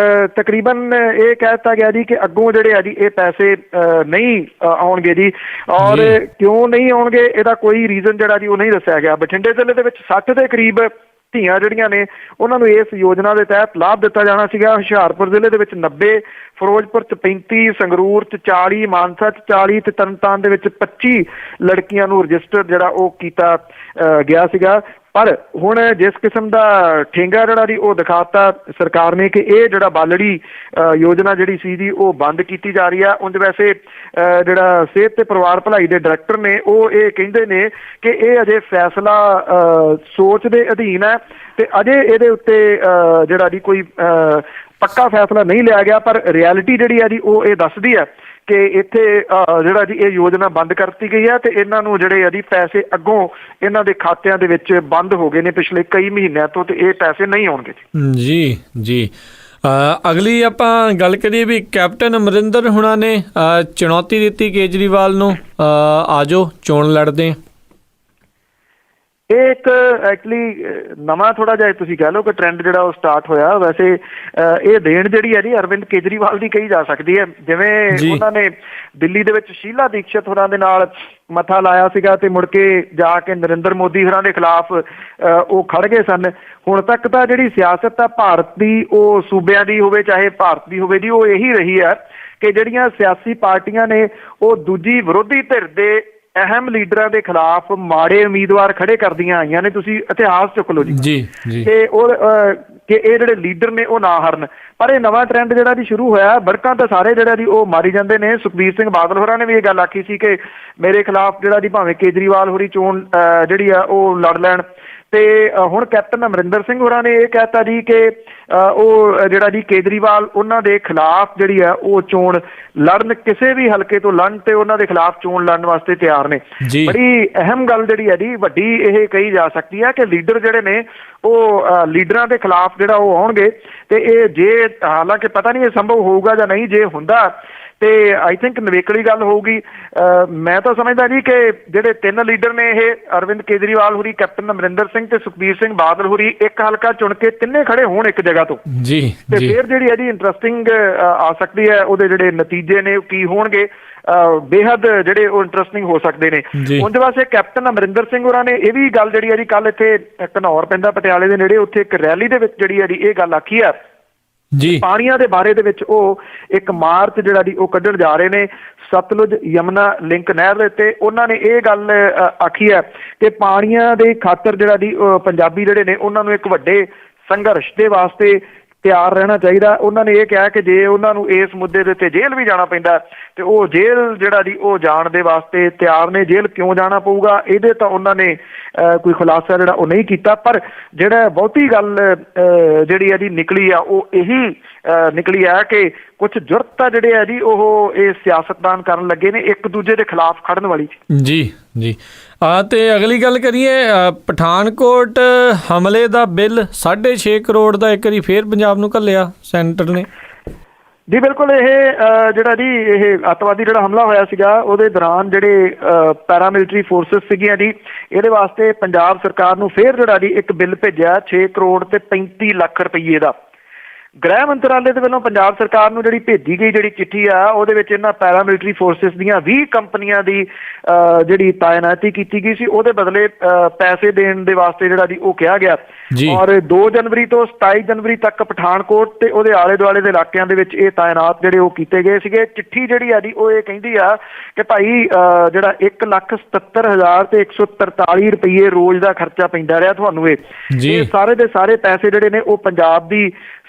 S2: ਤਕਰੀਬਨ ਇਹ ਕਹਿ ਦਿੱਤਾ ਗਿਆ ਜੀ ਕਿ ਅੱਗੋਂ ਜਿਹੜੇ ਆ ਜੀ ਇਹ ਪੈਸੇ ਨਹੀਂ ਆਉਣਗੇ ਜੀ। ਔਰ ਕਿਉਂ ਨਹੀਂ ਆਉਣਗੇ ਇਹਦਾ ਕੋਈ ਰੀਜ਼ਨ ਜਿਹੜਾ ਜੀ ਉਹ ਨਹੀਂ ਦੱਸਿਆ ਗਿਆ। ਬਠਿੰਡੇ ਜ਼ਿਲ੍ਹੇ ਦੇ ਵਿੱਚ 60 ਦੇ ਕਰੀਬ ਧੀਆਂ ਜਿਹੜੀਆਂ ਨੇ ਉਹਨਾਂ ਨੂੰ ਇਸ ਯੋਜਨਾ ਦੇ ਤਹਿਤ ਲਾਭ ਦਿੱਤਾ ਜਾਣਾ ਸੀਗਾ। ਹੁਸ਼ਿਆਰਪੁਰ ਜ਼ਿਲ੍ਹੇ ਦੇ ਵਿੱਚ 90, ਫਿਰੋਜ਼ਪੁਰ 'ਚ 35, ਸੰਗਰੂਰ 'ਚ 40, ਮਾਨਸਾ 'ਚ 40 ਤੇ ਤਰਨਤਾਰਨ ਦੇ ਵਿੱਚ 25 ਲੜਕੀਆਂ ਨੂੰ ਰਜਿਸਟਰ ਜਿਹੜਾ ਉਹ ਕੀਤਾ ਗਿਆ ਸੀਗਾ। ਪਰ ਹੁਣ ਜਿਸ ਕਿਸਮ ਦਾ ਠੇਂਗਾ ਜਿਹੜਾ ਜੀ ਉਹ ਦਿਖਾਤਾ ਸਰਕਾਰ ਨੇ ਕਿ ਇਹ ਜਿਹੜਾ ਬਾਲੜੀ ਯੋਜਨਾ ਜਿਹੜੀ ਸੀ ਜੀ ਉਹ ਬੰਦ ਕੀਤੀ ਜਾ ਰਹੀ ਆ। ਉਂਝ ਵੈਸੇ ਜਿਹੜਾ ਸਿਹਤ ਤੇ ਪਰਿਵਾਰ ਭਲਾਈ ਦੇ ਡਾਇਰੈਕਟਰ ਨੇ ਉਹ ਇਹ ਕਹਿੰਦੇ ਨੇ ਕਿ ਇਹ ਅਜੇ ਫੈਸਲਾ ਸੋਚ ਦੇ ਅਧੀਨ ਹੈ ਤੇ ਅਜੇ ਇਹਦੇ ਉੱਤੇ ਜਿਹੜਾ ਜੀ ਕੋਈ ਪੱਕਾ ਫੈਸਲਾ ਨਹੀਂ ਲਿਆ ਗਿਆ। ਪਰ ਰਿਐਲਿਟੀ ਜਿਹੜੀ ਆ ਜੀ ਉਹ ਇਹ ਦੱਸਦੀ ਹੈ ਕਿ ਇੱਥੇ ਜਿਹੜਾ ਜੀ ਇਹ ਯੋਜਨਾ ਬੰਦ ਕਰਤੀ ਗਈ ਹੈ ਤੇ ਇਹਨਾਂ ਨੂੰ ਜਿਹੜੇ ਆ ਜੀ ਪੈਸੇ ਅੱਗੋਂ ਇਹਨਾਂ ਦੇ ਖਾਤਿਆਂ ਦੇ ਵਿੱਚ ਬੰਦ ਹੋ ਗਏ ਨੇ ਪਿਛਲੇ ਕਈ ਮਹੀਨਿਆਂ ਤੋਂ ਤੇ ਇਹ ਪੈਸੇ ਨਹੀਂ ਆਉਣਗੇ
S1: ਜੀ। ਅਗਲੀ ਆਪਾਂ ਗੱਲ ਕਰੀਏ ਵੀ ਕੈਪਟਨ ਅਮਰਿੰਦਰ ਹੁਣਾਂ ਨੇ ਚੁਣੌਤੀ ਦਿੱਤੀ ਕੇਜਰੀਵਾਲ ਨੂੰ, ਆਜੋ ਚੋਣ ਲੜਦੇ।
S2: ਇਹ ਇੱਕ ਐਕਚੁਅਲੀ ਨਵਾਂ ਥੋੜਾ ਜਿਹਾ ਤੁਸੀਂ ਕਹਿ ਲਓ ਕਿ ਟ੍ਰੈਂਡ ਜਿਹੜਾ ਉਹ ਸਟਾਰਟ ਹੋਇਆ। ਵੈਸੇ ਇਹ ਦੇਣ ਜਿਹੜੀ ਹੈ ਜੀ ਅਰਵਿੰਦ ਕੇਜਰੀਵਾਲ ਦੀ ਕਹੀ ਜਾ ਸਕਦੀ ਹੈ। ਜਿਵੇਂ ਉਹਨਾਂ ਨੇ ਦਿੱਲੀ ਦੇ ਵਿੱਚ ਸ਼ੀਲਾ ਦੀਕਸ਼ਤ ਹੋਰਾਂ ਦੇ ਨਾਲ ਮੱਥਾ ਲਾਇਆ ਸੀਗਾ ਤੇ ਮੁੜ ਕੇ ਜਾ ਕੇ ਨਰਿੰਦਰ ਮੋਦੀ ਹੋਰਾਂ ਦੇ ਖਿਲਾਫ ਉਹ ਖੜ ਗਏ ਸਨ। ਹੁਣ ਤੱਕ ਤਾਂ ਜਿਹੜੀ ਸਿਆਸਤ ਆ ਭਾਰਤ ਦੀ, ਉਹ ਸੂਬਿਆਂ ਦੀ ਹੋਵੇ ਚਾਹੇ ਭਾਰਤ ਦੀ ਹੋਵੇ ਜੀ, ਉਹ ਇਹੀ ਰਹੀ ਹੈ ਕਿ ਜਿਹੜੀਆਂ ਸਿਆਸੀ ਪਾਰਟੀਆਂ ਨੇ ਉਹ ਦੂਜੀ ਵਿਰੋਧੀ ਧਿਰ ਦੇ ਅਹਿਮ ਲੀਡਰਾਂ ਦੇ ਖਿਲਾਫ ਮਾੜੇ ਉਮੀਦਵਾਰ ਖੜੇ ਕਰਦੀਆਂ ਆਈਆਂ ਨੇ। ਤੁਸੀਂ ਇਤਿਹਾਸ ਚੁੱਕ ਲਓ ਜੀ ਤੇ ਉਹ ਕਿ ਇਹ ਜਿਹੜੇ ਲੀਡਰ ਨੇ ਉਹ ਨਾ ਹਰਨ। ਪਰ ਇਹ ਨਵਾਂ ਟ੍ਰੈਂਡ ਜਿਹੜਾ ਜੀ ਸ਼ੁਰੂ ਹੋਇਆ, ਬੜਕਾਂ ਤਾਂ ਸਾਰੇ ਜਿਹੜਾ ਜੀ ਉਹ ਮਾਰੀ ਜਾਂਦੇ ਨੇ। ਸੁਖਬੀਰ ਸਿੰਘ ਬਾਦਲ ਹੋਰਾਂ ਨੇ ਵੀ ਇਹ ਗੱਲ ਆਖੀ ਸੀ ਕਿ ਮੇਰੇ ਖਿਲਾਫ ਜਿਹੜਾ ਜੀ ਭਾਵੇਂ ਕੇਜਰੀਵਾਲ ਹੋਰੀ ਚੋਣ ਜਿਹੜੀ ਆ ਉਹ ਲੜ ਲੈਣ। ਤੇ ਹੁਣ ਕੈਪਟਨ ਅਮਰਿੰਦਰ ਸਿੰਘ ਹੋਰਾਂ ਨੇ ਇਹ ਕਹਿਤਾ ਜੀ ਕਿ ਉਹ ਜਿਹੜਾ ਜੀ ਕੇਜਰੀਵਾਲ ਉਹਨਾਂ ਦੇ ਖਿਲਾਫ ਜਿਹੜੀ ਆ ਉਹ ਚੋਣ ਲੜਨ, ਕਿਸੇ ਵੀ ਹਲਕੇ ਤੋਂ ਲੜਨ ਤੇ ਉਹਨਾਂ ਦੇ ਖਿਲਾਫ ਚੋਣ ਲੜਨ ਵਾਸਤੇ ਤਿਆਰ ਨੇ। ਬੜੀ ਅਹਿਮ ਗੱਲ ਜਿਹੜੀ ਹੈ ਜੀ, ਵੱਡੀ ਇਹ ਕਹੀ ਜਾ ਸਕਦੀ ਹੈ ਕਿ ਲੀਡਰ ਜਿਹੜੇ ਨੇ ਉਹ ਲੀਡਰਾਂ ਦੇ ਖਿਲਾਫ ਜਿਹੜਾ ਉਹ ਆਉਣਗੇ ਤੇ ਇਹ ਜੇ ਹਾਲਾਂਕਿ ਪਤਾ ਨਹੀਂ ਇਹ ਸੰਭਵ ਹੋਊਗਾ ਜਾਂ ਨਹੀਂ, ਜੇ ਹੁੰਦਾ ਤੇ ਆਈ ਥਿੰਕ ਨਵੇਕਲੀ ਗੱਲ ਹੋਊਗੀ। ਮੈਂ ਤਾਂ ਸਮਝਦਾ ਜੀ ਕਿ ਜਿਹੜੇ 3 ਲੀਡਰ ਨੇ ਇਹ ਅਰਵਿੰਦ ਕੇਜਰੀਵਾਲ ਹੋਰੀ, ਕੈਪਟਨ ਅਮਰਿੰਦਰ ਸਿੰਘ ਤੇ ਸੁਖਬੀਰ ਸਿੰਘ ਬਾਦਲ ਹੋਰੀ ਇੱਕ ਹਲਕਾ ਚੁਣ ਕੇ ਤਿੰਨੇ ਖੜੇ ਹੋਣ ਇੱਕ ਜਗ੍ਹਾ ਤੋਂ ਤੇ ਫਿਰ ਜਿਹੜੀ ਹੈ ਜੀ ਇੰਟਰਸਟਿੰਗ ਆ ਸਕਦੀ ਹੈ। ਉਹਦੇ ਜਿਹੜੇ ਨਤੀਜੇ ਨੇ ਕੀ ਹੋਣਗੇ, ਬੇਹੱਦ ਜਿਹੜੇ ਉਹ ਇੰਟਰਸਟਿੰਗ ਹੋ ਸਕਦੇ ਨੇ। ਉਂਝ ਵਾਸਤੇ ਕੈਪਟਨ ਅਮਰਿੰਦਰ ਸਿੰਘ ਹੋਰਾਂ ਨੇ ਇਹ ਵੀ ਗੱਲ ਜਿਹੜੀ ਹੈ ਜੀ ਕੱਲ ਇੱਥੇ ਘਨੌਰ ਪੈਂਦਾ ਪਟਿਆਲੇ ਦੇ ਨੇੜੇ, ਉੱਥੇ ਇੱਕ ਰੈਲੀ ਦੇ ਵਿੱਚ ਜਿਹੜੀ ਹੈ ਜੀ ਇਹ ਗੱਲ ਆਖੀ ਆ ਪਾਣੀਆਂ ਦੇ ਬਾਰੇ ਦੇ ਵਿੱਚ। ਉਹ ਇੱਕ ਮਾਰਚ ਜਿਹੜਾ ਜੀ ਉਹ ਕੱਢਣ ਜਾ ਰਹੇ ਨੇ ਸਤਲੁਜ ਯਮੁਨਾ ਲਿੰਕ ਨਹਿਰ ਦੇ ਉੱਤੇ। ਉਹਨਾਂ ਨੇ ਇਹ ਗੱਲ ਆਖੀ ਹੈ ਕਿ ਪਾਣੀਆਂ ਦੇ ਖਾਤਰ ਜਿਹੜਾ ਜੀ ਪੰਜਾਬੀ ਜਿਹੜੇ ਨੇ ਉਹਨਾਂ ਨੂੰ ਇੱਕ ਵੱਡੇ ਸੰਘਰਸ਼ ਦੇ ਵਾਸਤੇ ਤਿਆਰ ਰਹਿਣਾ ਚਾਹੀਦਾ। ਉਹਨਾਂ ਨੇ ਇਹ ਕਿਹਾ ਕਿ ਜੇ ਉਹਨਾਂ ਨੂੰ ਇਸ ਮੁੱਦੇ ਦੇ ਉੱਤੇ ਜੇਲ੍ਹ ਵੀ ਜਾਣਾ ਪੈਂਦਾ ਤੇ ਉਹ ਜੇਲ੍ਹ ਜਿਹੜਾ ਜੀ ਉਹ ਜਾਣ ਦੇ ਵਾਸਤੇ ਤਿਆਰ ਨੇ। ਜੇਲ੍ਹ ਕਿਉਂ ਜਾਣਾ ਪਊਗਾ ਇਹਦੇ ਤਾਂ ਉਹਨਾਂ ਨੇ ਕੋਈ ਖੁਲਾਸਾ ਜਿਹੜਾ ਉਹ ਨਹੀਂ ਕੀਤਾ। ਪਰ ਜਿਹੜਾ ਬਹੁਤੀ ਗੱਲ ਜਿਹੜੀ ਹੈ ਜੀ ਨਿਕਲੀ ਆ ਉਹ ਇਹੀ ਨਿਕਲੀ ਆ ਕਿ ਕੁਝ ਜੁਰਤ ਆ ਜਿਹੜੇ ਆ ਜੀ ਉਹ ਇਹ ਸਿਆਸਤਦਾਨ ਕਰਨ ਲੱਗੇ ਨੇ ਇੱਕ ਦੂਜੇ ਦੇ ਖਿਲਾਫ ਖੜਨ ਵਾਲੀ।
S1: ਜੀ ਤੇ ਅਗਲੀ ਗੱਲ ਕਰੀਏ ਪਠਾਨਕੋਟ ਹਮਲੇ ਦਾ ਬਿੱਲ 6.5 ਕਰੋੜ ਦਾ ਇੱਕ ਵਾਰੀ ਫੇਰ ਪੰਜਾਬ ਨੂੰ ਘੱਲਿਆ ਸੈਂਟਰ ਨੇ।
S2: ਜੀ ਬਿਲਕੁਲ। ਇਹ ਜਿਹੜਾ ਜੀ ਇਹ ਅੱਤਵਾਦੀ ਜਿਹੜਾ ਹਮਲਾ ਹੋਇਆ ਸੀਗਾ ਉਹਦੇ ਦੌਰਾਨ ਜਿਹੜੇ ਪੈਰਾਮਿਲਟਰੀ ਫੋਰਸਿਸ ਸੀਗੀਆਂ ਜੀ, ਇਹਦੇ ਵਾਸਤੇ ਪੰਜਾਬ ਸਰਕਾਰ ਨੂੰ ਫਿਰ ਜਿਹੜਾ ਜੀ ਇੱਕ ਬਿੱਲ ਭੇਜਿਆ 6 ਕਰੋੜ ਤੇ 35 ਲੱਖ ਰੁਪਈਏ ਦਾ। ਗ੍ਰਹਿ ਮੰਤਰਾਲੇ ਦੇ ਵੱਲੋਂ ਪੰਜਾਬ ਸਰਕਾਰ ਨੂੰ ਜਿਹੜੀ ਭੇਜੀ ਗਈ ਜਿਹੜੀ ਚਿੱਠੀ ਆ ਉਹਦੇ ਵਿੱਚ ਇਹਨਾਂ ਪੈਰਾਮਿਲਟਰੀ ਫੋਰਸਿਸ ਦੀਆਂ 20 ਕੰਪਨੀਆਂ ਦੀ ਜਿਹੜੀ ਤਾਇਨਾਤੀ ਕੀਤੀ ਗਈ ਸੀ, ਉਹਦੇ ਬਦਲੇ ਪੈਸੇ ਦੇਣ ਦੇ ਵਾਸਤੇ ਜਿਹੜਾ ਜੀ ਉਹ ਕਿਹਾ ਗਿਆ। ਔਰ 2 ਜਨਵਰੀ ਤੋਂ 27 ਜਨਵਰੀ ਤੱਕ ਪਠਾਨਕੋਟ ਤੇ ਉਹਦੇ ਆਲੇ ਦੁਆਲੇ ਦੇ ਇਲਾਕਿਆਂ ਦੇ ਵਿੱਚ ਇਹ ਤਾਇਨਾਤ ਜਿਹੜੇ ਉਹ ਕੀਤੇ ਗਏ ਸੀਗੇ। ਚਿੱਠੀ ਜਿਹੜੀ ਆ ਜੀ ਉਹ ਇਹ ਕਹਿੰਦੀ ਆ ਕਿ ਭਾਈ ਜਿਹੜਾ 1,77,000 ਤੇ 143 ਰੁਪਈਏ ਰੋਜ਼ ਦਾ ਖਰਚਾ ਪੈਂਦਾ ਰਿਹਾ ਤੁਹਾਨੂੰ। ਇਹ ਸਾਰੇ ਦੇ ਸਾਰੇ ਪੈਸੇ ਜਿਹੜੇ ਨੇ ਉਹ ਪੰਜਾਬ ਦੀ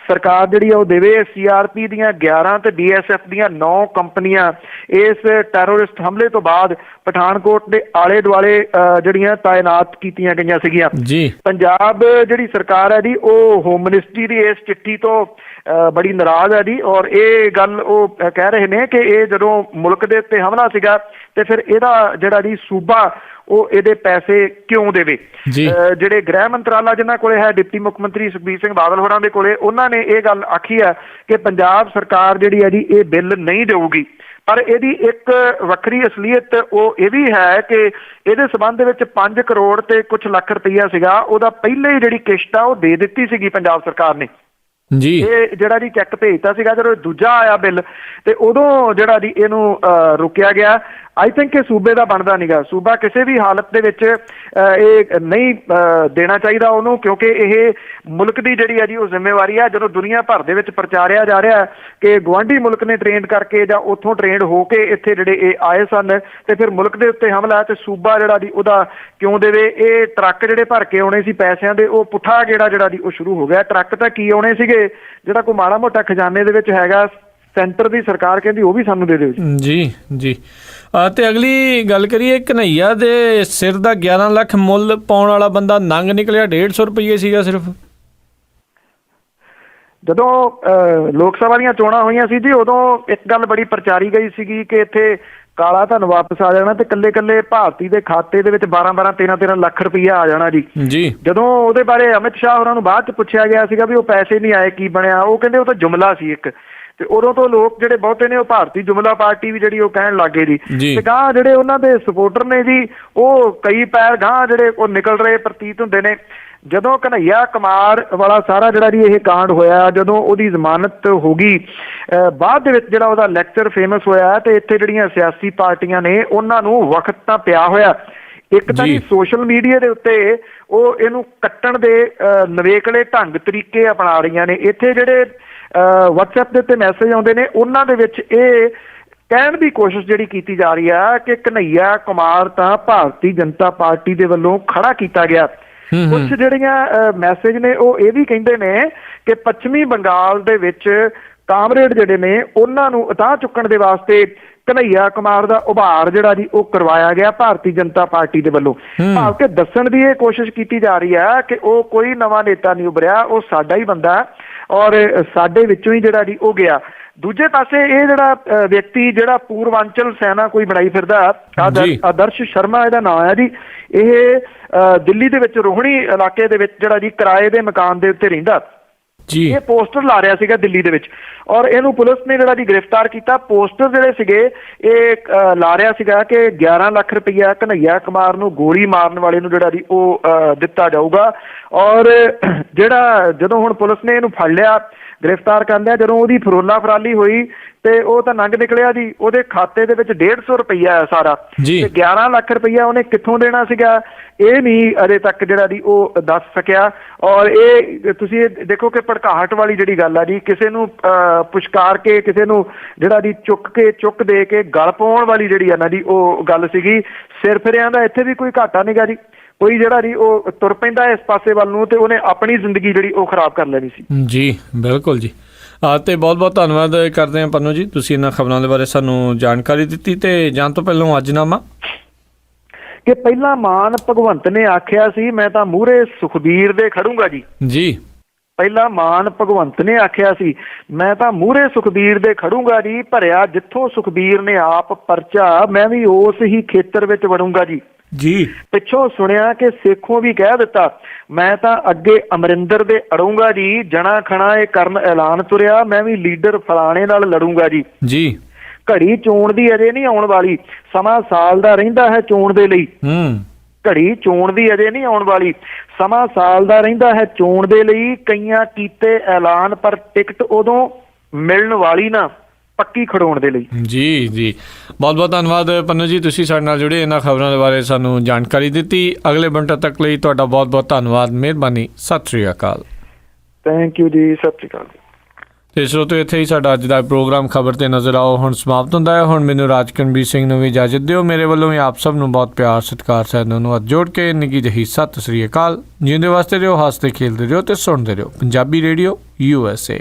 S2: ਸਰਕਾਰ ਜਿਹੜੀ ਆ ਉਹ ਦੇਵੇ। CRP ਦੀਆਂ 11 ਤੇ BSF ਦੀਆਂ 9 ਕੰਪਨੀਆਂ ਇਸ ਟੈਰੋਰਿਸਟ ਹਮਲੇ ਤੋਂ ਬਾਅਦ ਪਠਾਨਕੋਟ ਦੇ ਆਲੇ ਦੁਆਲੇ ਜਿਹੜੀਆਂ ਤਾਇਨਾਤ ਕੀਤੀਆਂ ਗਈਆਂ ਸੀਗੀਆਂ। ਪੰਜਾਬ ਜਿਹੜੀ ਸਰਕਾਰ ਹੈ ਜੀ ਉਹ ਹੋਮ ਮਿਨਿਸਟਰੀ ਦੀ ਇਸ ਚਿੱਠੀ ਤੋਂ ਬੜੀ ਨਾਰਾਜ਼ ਹੈ ਜੀ। ਔਰ ਇਹ ਗੱਲ ਉਹ ਕਹਿ ਰਹੇ ਨੇ ਕਿ ਇਹ ਜਦੋਂ ਮੁਲਕ ਦੇ ਉੱਤੇ ਹਮਲਾ ਸੀਗਾ ਤੇ ਫਿਰ ਇਹਦਾ ਜਿਹੜਾ ਜੀ ਸੂਬਾ ਉਹ ਇਹਦੇ ਪੈਸੇ ਕਿਉਂ ਦੇਵੇ। ਜਿਹੜੇ ਗ੍ਰਹਿ ਮੰਤਰਾਲਾ ਜਿਨ੍ਹਾਂ ਕੋਲੇ ਹੈ, ਡਿਪਟੀ ਮੁੱਖ ਮੰਤਰੀ ਸੁਖਬੀਰ ਸਿੰਘ ਬਾਦਲ ਹੋਰਾਂ ਦੇ ਕੋਲੇ, ਉਹਨਾਂ ਨੇ ਇਹ ਗੱਲ ਆਖੀ ਹੈ ਕਿ ਪੰਜਾਬ ਸਰਕਾਰ ਜਿਹੜੀ ਹੈ ਜੀ ਇਹ ਬਿੱਲ ਨਹੀਂ ਦੇਊਗੀ। ਪਰ ਇਹਦੀ ਇੱਕ ਵੱਖਰੀ ਅਸਲੀਅਤ ਉਹ ਇਹ ਵੀ ਹੈ ਕਿ ਇਹਦੇ ਸੰਬੰਧ ਦੇ ਵਿੱਚ 5 ਕਰੋੜ ਤੇ ਕੁਝ ਲੱਖ ਰੁਪਈਆ ਸੀਗਾ, ਉਹਦਾ ਪਹਿਲੇ ਹੀ ਜਿਹੜੀ ਕਿਸ਼ਤ ਆ ਉਹ ਦੇ ਦਿੱਤੀ ਸੀਗੀ ਪੰਜਾਬ ਸਰਕਾਰ ਨੇ। ਇਹ ਜਿਹੜਾ ਜੀ ਚੈੱਕ ਭੇਜਤਾ ਸੀਗਾ, ਜਦੋਂ ਦੂਜਾ ਆਇਆ ਬਿੱਲ ਤੇ ਉਦੋਂ ਜਿਹੜਾ ਜੀ ਇਹਨੂੰ ਰੋਕਿਆ ਗਿਆ। ਆਈ ਥਿੰਕ ਇਹ ਸੂਬੇ ਦਾ ਬਣਦਾ ਨੀਗਾ। ਸੂਬਾ ਕਿਸੇ ਵੀ ਹਾਲਤ ਦੇ ਵਿੱਚ ਇਹ ਨਹੀਂ ਦੇਣਾ ਚਾਹੀਦਾ ਉਹਨੂੰ, ਕਿਉਂਕਿ ਇਹ ਮੁਲਕ ਦੀ ਜਿਹੜੀ ਹੈ ਜੀ ਉਹ ਜ਼ਿੰਮੇਵਾਰੀ ਹੈ। ਜਦੋਂ ਦੁਨੀਆ ਭਰ ਦੇ ਵਿੱਚ ਪ੍ਰਚਾਰਿਆ ਜਾ ਰਿਹਾ ਕਿ ਗੁਆਂਢੀ ਮੁਲਕ ਨੇ ਟ੍ਰੇਨਡ ਕਰਕੇ ਜਾਂ ਉੱਥੋਂ ਟ੍ਰੇਨਡ ਹੋ ਕੇ ਇੱਥੇ ਜਿਹੜੇ ਇਹ ਆਏ ਸਨ ਤੇ ਫਿਰ ਮੁਲਕ ਦੇ ਉੱਤੇ ਹਮਲਾ ਤੇ ਸੂਬਾ ਜਿਹੜਾ ਜੀ ਉਹਦਾ ਕਿਉਂ ਦੇਵੇ। ਇਹ ਟਰੱਕ ਜਿਹੜੇ ਭਰ ਕੇ ਆਉਣੇ ਸੀ ਪੈਸਿਆਂ ਦੇ, ਉਹ ਪੁੱਠਾ ਜਿਹੜਾ ਜੀ ਉਹ ਸ਼ੁਰੂ ਹੋ ਗਿਆ। ਟਰੱਕ ਤਾਂ ਕੀ ਆਉਣੇ ਸੀਗੇ, ਜਿਹੜਾ ਕੋਈ ਮਾੜਾ ਮੋਟਾ ਖਜ਼ਾਨੇ ਦੇ ਵਿੱਚ ਹੈਗਾ ਸੈਂਟਰ ਦੀ ਸਰਕਾਰ ਕਹਿੰਦੀ ਉਹ ਵੀ ਸਾਨੂੰ ਦੇ ਦਿਓ ਜੀ। ਤੇ ਅਗਲੀ ਗੱਲ ਕਰੀਏ, ਘਨਈਆ ਦੇ ਸਿਰ ਦਾ 11 ਲੱਖ ਮੁੱਲ ਪਾਉਣ ਵਾਲਾ ਬੰਦਾ ਨੰਗ ਨਿਕਲਿਆ 150 ਰੁਪਈਏ ਸੀਗਾ ਸਿਰਫ। ਜਦੋਂ ਲੋਕ ਸਭਾ ਦੀਆਂ ਚੋਣਾਂ ਹੋਈਆਂ ਸੀ ਜੀ, ਉਦੋਂ ਇੱਕ ਗੱਲ ਬੜੀ ਪ੍ਰਚਾਰੀ ਗਈ ਸੀਗੀ ਕਿ ਇੱਥੇ ਕਾਲਾ ਧਨ ਵਾਪਸ ਆ ਜਾਣਾ ਤੇ ਕੱਲੇ ਭਾਰਤੀ ਦੇ ਖਾਤੇ ਦੇ ਵਿੱਚ 12 13 ਲੱਖ ਰੁਪਈਆ ਆ ਜਾਣਾ ਜੀ। ਜਦੋਂ ਉਹਦੇ ਬਾਰੇ ਅਮਿਤ ਸ਼ਾਹ ਹੋਰਾਂ ਨੂੰ ਬਾਅਦ ਚ ਪੁੱਛਿਆ ਗਿਆ ਸੀਗਾ ਵੀ ਉਹ ਪੈਸੇ ਨਹੀਂ ਆਏ, ਕੀ ਬਣਿਆ, ਉਹ ਕਹਿੰਦੇ ਉਹ ਤਾਂ ਜੁਮਲਾ ਸੀ ਇੱਕ। ਤੇ ਉਦੋਂ ਤੋਂ ਲੋਕ ਜਿਹੜੇ ਬਹੁਤੇ ਨੇ ਉਹ ਭਾਰਤੀ ਜੁਮਲਾ ਪਾਰਟੀ ਵੀ ਜਿਹੜੀ ਉਹ ਕਹਿਣ ਲੱਗ ਗਏ ਜੀ। ਤੇ ਗਾਂ ਜਿਹੜੇ ਉਹਨਾਂ ਦੇ ਸਪੋਰਟਰ ਨੇ ਜੀ ਉਹ ਕਈ ਪੈਰ ਗਾਂ ਜਿਹੜੇ ਉਹ ਨਿਕਲ ਰਹੇ ਪ੍ਰਤੀਤ ਹੁੰਦੇ ਨੇ। ਜਦੋਂ ਘਨਈਆ ਕੁਮਾਰ ਵਾਲਾ ਸਾਰਾ ਜਿਹੜਾ ਜੀ ਇਹ ਕਾਂਡ ਹੋਇਆ, ਜਦੋਂ ਉਹਦੀ ਜ਼ਮਾਨਤ ਹੋ ਗਈ, ਬਾਅਦ ਦੇ ਵਿੱਚ ਜਿਹੜਾ ਉਹਦਾ ਲੈਕਚਰ ਫੇਮਸ ਹੋਇਆ ਤੇ ਇੱਥੇ ਜਿਹੜੀਆਂ ਸਿਆਸੀ ਪਾਰਟੀਆਂ ਨੇ ਉਹਨਾਂ ਨੂੰ ਵਕਤ ਤਾਂ ਪਿਆ ਹੋਇਆ। ਇੱਕ ਤਾਂ ਜੀ ਸੋਸ਼ਲ ਮੀਡੀਆ ਦੇ ਉੱਤੇ ਉਹ ਇਹਨੂੰ ਕੱਟਣ ਦੇ ਨਵੇਕਲੇ ਢੰਗ ਤਰੀਕੇ ਅਪਣਾ ਰਹੀਆਂ ਨੇ। ਇੱਥੇ ਜਿਹੜੇ WhatsApp ਦੇ ਉੱਤੇ ਮੈਸੇਜ ਆਉਂਦੇ ਨੇ ਉਹਨਾਂ ਦੇ ਵਿੱਚ ਇਹ ਕਹਿਣ ਦੀ ਕੋਸ਼ਿਸ਼ ਜਿਹੜੀ ਕੀਤੀ ਜਾ ਰਹੀ ਆ ਕਿ ਘਨਈਆ ਕੁਮਾਰ ਤਾਂ ਭਾਰਤੀ ਜਨਤਾ ਪਾਰਟੀ ਦੇ ਵੱਲੋਂ ਖੜਾ ਕੀਤਾ ਗਿਆ। ਕੁਝ ਜਿਹੜੀਆਂ ਮੈਸੇਜ ਨੇ ਉਹ ਇਹ ਵੀ ਕਹਿੰਦੇ ਨੇ ਕਿ ਪੱਛਮੀ ਬੰਗਾਲ ਦੇ ਵਿੱਚ ਕਾਮਰੇਡ ਜਿਹੜੇ ਨੇ ਉਹਨਾਂ ਨੂੰ ਉਤਾਹ ਚੁੱਕਣ ਦੇ ਵਾਸਤੇ ਘਨਈਆ ਕੁਮਾਰ ਦਾ ਉਭਾਰ ਜਿਹੜਾ ਜੀ ਉਹ ਕਰਵਾਇਆ ਗਿਆ ਭਾਰਤੀ ਜਨਤਾ ਪਾਰਟੀ ਦੇ ਵੱਲੋਂ। ਭਾਵ ਕਿ ਦੱਸਣ ਦੀ ਇਹ ਕੋਸ਼ਿਸ਼ ਕੀਤੀ ਜਾ ਰਹੀ ਹੈ ਕਿ ਉਹ ਕੋਈ ਨਵਾਂ ਨੇਤਾ ਨਹੀਂ ਉਭਰਿਆ, ਉਹ ਸਾਡਾ ਹੀ ਬੰਦਾ ਔਰ ਸਾਡੇ ਵਿੱਚੋਂ ਹੀ ਜਿਹੜਾ ਜੀ ਉਹ ਗਿਆ। ਦੂਜੇ ਪਾਸੇ ਇਹ ਜਿਹੜਾ ਵਿਅਕਤੀ ਜਿਹੜਾ ਪੂਰਵਾਂਚਲ ਸੈਨਾ ਕੋਈ ਬਣਾਈ ਫਿਰਦਾ, ਆਦਰਸ਼ ਸ਼ਰਮਾ ਇਹਦਾ ਨਾਮ ਹੈ ਜੀ, ਇਹ ਦਿੱਲੀ ਦੇ ਵਿੱਚ ਰੋਹਣੀ ਇਲਾਕੇ ਦੇ ਵਿੱਚ ਜਿਹੜਾ ਜੀ ਕਿਰਾਏ ਦੇ ਮਕਾਨ ਦੇ ਉੱਤੇ ਰਹਿੰਦਾ। ਇਹ ਪੋਸਟਰ ਲਾ ਰਿਹਾ ਸੀਗਾ ਦਿੱਲੀ ਦੇ ਵਿੱਚ ਔਰ ਇਹਨੂੰ ਪੁਲਿਸ ਨੇ ਜਿਹੜਾ ਜੀ ਗ੍ਰਿਫਤਾਰ ਕੀਤਾ। ਪੋਸਟਰ ਜਿਹੜੇ ਸੀਗੇ ਇਹ ਲਾ ਰਿਹਾ ਸੀਗਾ ਕਿ 11 ਲੱਖ ਰੁਪਈਆ ਘਨਈਆ ਕੁਮਾਰ ਨੂੰ ਗੋਲੀ ਮਾਰਨ ਵਾਲੇ ਨੂੰ ਜਿਹੜਾ ਜੀ ਉਹ ਦਿੱਤਾ ਜਾਊਗਾ। ਔਰ ਜਿਹੜਾ ਜਦੋਂ ਹੁਣ ਪੁਲਿਸ ਨੇ ਇਹਨੂੰ ਫੜ ਲਿਆ, ਗ੍ਰਿਫਤਾਰ ਕਰ ਲਿਆ, ਜਦੋਂ ਉਹਦੀ ਫਰੋਲਾ ਫਰਾਲੀ ਹੋਈ ਤੇ ਉਹ ਤਾਂ ਨੰਗ ਨਿਕਲਿਆ ਜੀ। ਉਹਦੇ ਖਾਤੇ ਦੇ ਵਿੱਚ 150 ਰੁਪਈਆ ਹੈ ਸਾਰਾ, ਤੇ 11 ਲੱਖ ਰੁਪਈਆ ਉਹਨੇ ਕਿੱਥੋਂ ਦੇਣਾ ਸੀਗਾ ਇਹ ਨਹੀਂ ਅਜੇ ਤੱਕ ਜਿਹੜਾ ਜੀ ਉਹ ਦੱਸ ਸਕਿਆ। ਔਰ ਇਹ ਤੁਸੀਂ ਇਹ ਦੇਖੋ ਕਿ ਭੜਕਾਹਟ ਵਾਲੀ ਜਿਹੜੀ ਗੱਲ ਆ ਜੀ, ਕਿਸੇ ਨੂੰ ਪੁਸ਼ਕਾਰ ਕੇ ਕਿਸੇ ਨੂੰ ਜਿਹੜਾ ਜੀ ਚੁੱਕ ਦੇ ਕੇ ਗਲ ਪਾਉਣ ਵਾਲੀ ਜਿਹੜੀ ਆ ਨਾ ਜੀ ਉਹ ਗੱਲ ਸੀਗੀ। ਸਿਰ ਫਿਰਿਆਂ ਦਾ ਇੱਥੇ ਵੀ ਕੋਈ ਘਾਟਾ ਨੀਗਾ ਜੀ। ਕੋਈ ਜਿਹੜਾ ਜੀ ਉਹ ਤੁਰ ਪੈਂਦਾ ਇਸ ਪਾਸੇ ਵੱਲ ਨੂੰ ਤੇ ਉਹਨੇ ਆਪਣੀ ਜ਼ਿੰਦਗੀ ਜਿਹੜੀ ਉਹ ਖਰਾਬ ਕਰ ਲੈਣੀ ਸੀ ਜੀ। ਬਿਲਕੁਲ ਜੀ। ਤੇ ਬਹੁਤ ਬਹੁਤ ਧੰਨਵਾਦ ਕਰਦੇ ਹਾਂ ਪੰਨੂ ਜੀ, ਤੁਸੀਂ ਇਹਨਾਂ ਖਬਰਾਂ ਦੇ ਬਾਰੇ ਸਾਨੂੰ ਜਾਣਕਾਰੀ ਦਿੱਤੀ। ਤੇ ਜਾਣ ਤੋਂ ਪਹਿਲਾਂ ਅੱਜਨਾਮਾ ਕਿ ਪਹਿਲਾਂ ਮਾਨ ਭਗਵੰਤ ਨੇ ਆਖਿਆ ਸੀ ਮੈਂ ਤਾਂ ਮੂਹਰੇ ਸੁਖਬੀਰ ਦੇ ਖੜੂੰਗਾ ਜੀ। ਪਹਿਲਾਂ ਮਾਨ ਭਗਵੰਤ ਨੇ ਆਖਿਆ ਸੀ ਮੈਂ ਤਾਂ ਮੂਹਰੇ ਸੁਖਬੀਰ ਦੇ ਖੜੂੰਗਾ ਜੀ। ਭਰਿਆ ਜਿੱਥੋਂ ਸੁਖਬੀਰ ਨੇ ਆਪ ਪਰਚਾ, ਮੈਂ ਵੀ ਉਸ ਹੀ ਖੇਤਰ ਵਿੱਚ ਵੜੂੰਗਾ ਜੀ।
S1: ਜੀ
S2: ਪਿੱਛੋਂ ਸੁਣਿਆ ਕਿ ਸੇਖੋਂ ਵੀ ਕਹਿ ਦਿੱਤਾ ਮੈਂ ਤਾਂ ਅੱਗੇ ਅਮਰਿੰਦਰ ਦੇ ਅੜੂੰਗਾ ਜੀ, ਜਣਾ ਖਣਾ ਇਹ ਕਰਨ ਐਲਾਨ ਤੁਰਿਆ, ਮੈਂ ਵੀ ਲੀਡਰ ਫਲਾਣੇ ਨਾਲ ਲੜੂੰਗਾ ਜੀ।
S1: ਜੀ
S2: ਘੜੀ ਚੋਣ ਦੀ ਅਜੇ ਨਹੀਂ ਆਉਣ ਵਾਲੀ, ਸਮਾਂ ਸਾਲ ਦਾ ਰਹਿੰਦਾ ਹੈ ਚੋਣ ਦੇ ਲਈ। ਘੜੀ ਚੋਣ ਦੀ ਅਜੇ ਨਹੀਂ ਆਉਣ ਵਾਲੀ, ਸਮਾਂ ਸਾਲ ਦਾ ਰਹਿੰਦਾ ਹੈ ਚੋਣ ਦੇ ਲਈ। ਕਈਆਂ ਕੀਤੇ ਐਲਾਨ ਪਰ ਟਿਕਟ ਉਦੋਂ ਮਿਲਣ ਵਾਲੀ ਨਾ, ਪੱਕੀ ਖੜਾਉਣ ਦੇ ਲਈ।
S1: ਜੀ ਜੀ ਬਹੁਤ ਬਹੁਤ ਧੰਨਵਾਦ ਪੰਨੂ ਜੀ, ਤੁਸੀਂ ਸਾਡੇ ਨਾਲ ਜੁੜੇ, ਇਹਨਾਂ ਖਬਰਾਂ ਦੇ ਬਾਰੇ ਸਾਨੂੰ ਜਾਣਕਾਰੀ ਦਿੱਤੀ। ਅਗਲੇ ਬੰਟਾ ਤੱਕ ਲਈ ਤੁਹਾਡਾ ਬਹੁਤ ਬਹੁਤ ਧੰਨਵਾਦ, ਮਿਹਰਬਾਨੀ, ਸਤਿ ਸ਼੍ਰੀ ਅਕਾਲ।
S2: ਥੈਂਕ ਯੂ ਜੀ, ਸਤਿ ਸ਼੍ਰੀ ਅਕਾਲ।
S1: ਤੇ ਸਰੋਤਿਓ, ਇੱਥੇ ਹੀ ਸਾਡਾ ਅੱਜ ਦਾ ਪ੍ਰੋਗਰਾਮ ਖਬਰ ਤੇ ਨਜ਼ਰ ਆਓ ਹੁਣ ਸਮਾਪਤ ਹੁੰਦਾ ਹੈ। ਹੁਣ ਮੈਨੂੰ ਰਾਜਕਰਨਵੀਰ ਸਿੰਘ ਨੂੰ ਵੀ ਇਜਾਜ਼ਤ ਦਿਓ। ਮੇਰੇ ਵੱਲੋਂ ਵੀ ਆਪ ਸਭ ਨੂੰ ਬਹੁਤ ਪਿਆਰ ਸਤਿਕਾਰ ਸਹਿਤ ਨੂੰ ਹੱਥ ਜੋੜ ਕੇ ਨਿੱਘੀ ਜਿਹੀ ਸਤਿ ਸ਼੍ਰੀ ਅਕਾਲ। ਜਿਉਂਦੇ ਵਾਸਤੇ ਰਹੋ, ਹੱਸਦੇ ਖੇਡਦੇ ਰਹੋ ਤੇ ਸੁਣਦੇ ਰਹੋ ਪੰਜਾਬੀ ਰੇਡੀਓ USA।